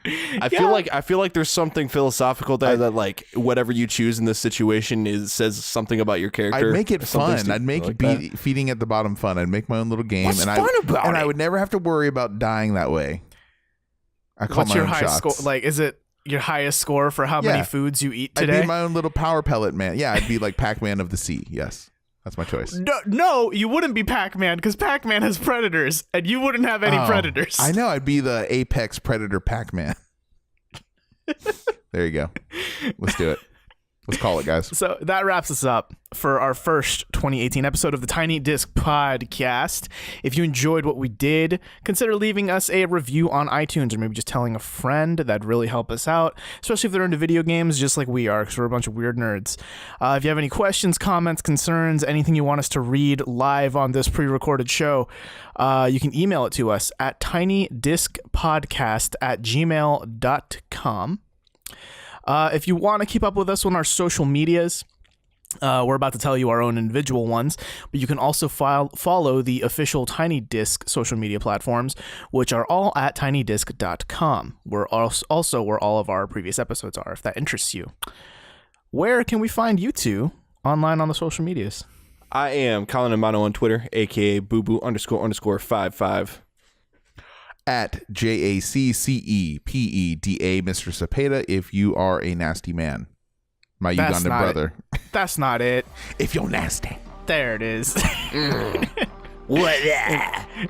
[SPEAKER 3] I feel like there's something philosophical there that, like, whatever you choose in this situation says something about your character.
[SPEAKER 2] I'd make it fun. I'd make
[SPEAKER 3] like
[SPEAKER 2] feeding at the bottom fun. I'd make my own little game.
[SPEAKER 3] What's fun about it?
[SPEAKER 2] I would never have to worry about dying that way. I call
[SPEAKER 1] What's
[SPEAKER 2] my
[SPEAKER 1] your
[SPEAKER 2] own
[SPEAKER 1] highest
[SPEAKER 2] shots.
[SPEAKER 1] score? Like, is it your highest score for how many foods you eat
[SPEAKER 2] I'd
[SPEAKER 1] today?
[SPEAKER 2] be my own little power pellet man. Yeah, I'd be like Pac-Man of the sea. Yes, that's my choice.
[SPEAKER 1] No, you wouldn't be Pac-Man because Pac-Man has predators, and you wouldn't have any predators.
[SPEAKER 2] I know. I'd be the apex predator Pac-Man. There you go. Let's do it. Let's call it, guys.
[SPEAKER 1] So that wraps us up for our first 2018 episode of the Tiny Disc Podcast. If you enjoyed what we did, consider leaving us a review on iTunes, or maybe just telling a friend. That'd really help us out, especially if they're into video games just like we are, because we're a bunch of weird nerds. If you have any questions, comments, concerns, anything you want us to read live on this pre-recorded show, you can email it to us at tinydiscpodcast@gmail.com. If you want to keep up with us on our social medias, we're about to tell you our own individual ones, but you can also follow the official Tiny Disc social media platforms, which are all at tinydisc.com. We're also where all of our previous episodes are, if that interests you. Where can we find you two online on the social medias?
[SPEAKER 3] I am Colin Amano on Twitter, aka booboo__55.
[SPEAKER 2] At JACCEPEDA, Mr. Cepeda, if you are a nasty man. My
[SPEAKER 1] That's
[SPEAKER 2] Ugandan
[SPEAKER 1] not
[SPEAKER 2] brother.
[SPEAKER 1] That's not it.
[SPEAKER 2] If you're nasty.
[SPEAKER 1] There it is.
[SPEAKER 3] What?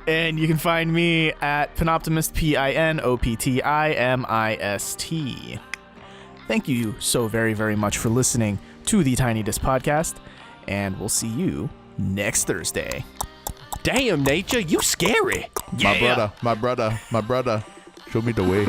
[SPEAKER 1] And you can find me at Panoptimist, PINOPTIMIST. Thank you so very, very much for listening to the Tiny Disc Podcast, and we'll see you next Thursday.
[SPEAKER 3] Damn, nature, you scary.
[SPEAKER 2] My brother. Show me the way.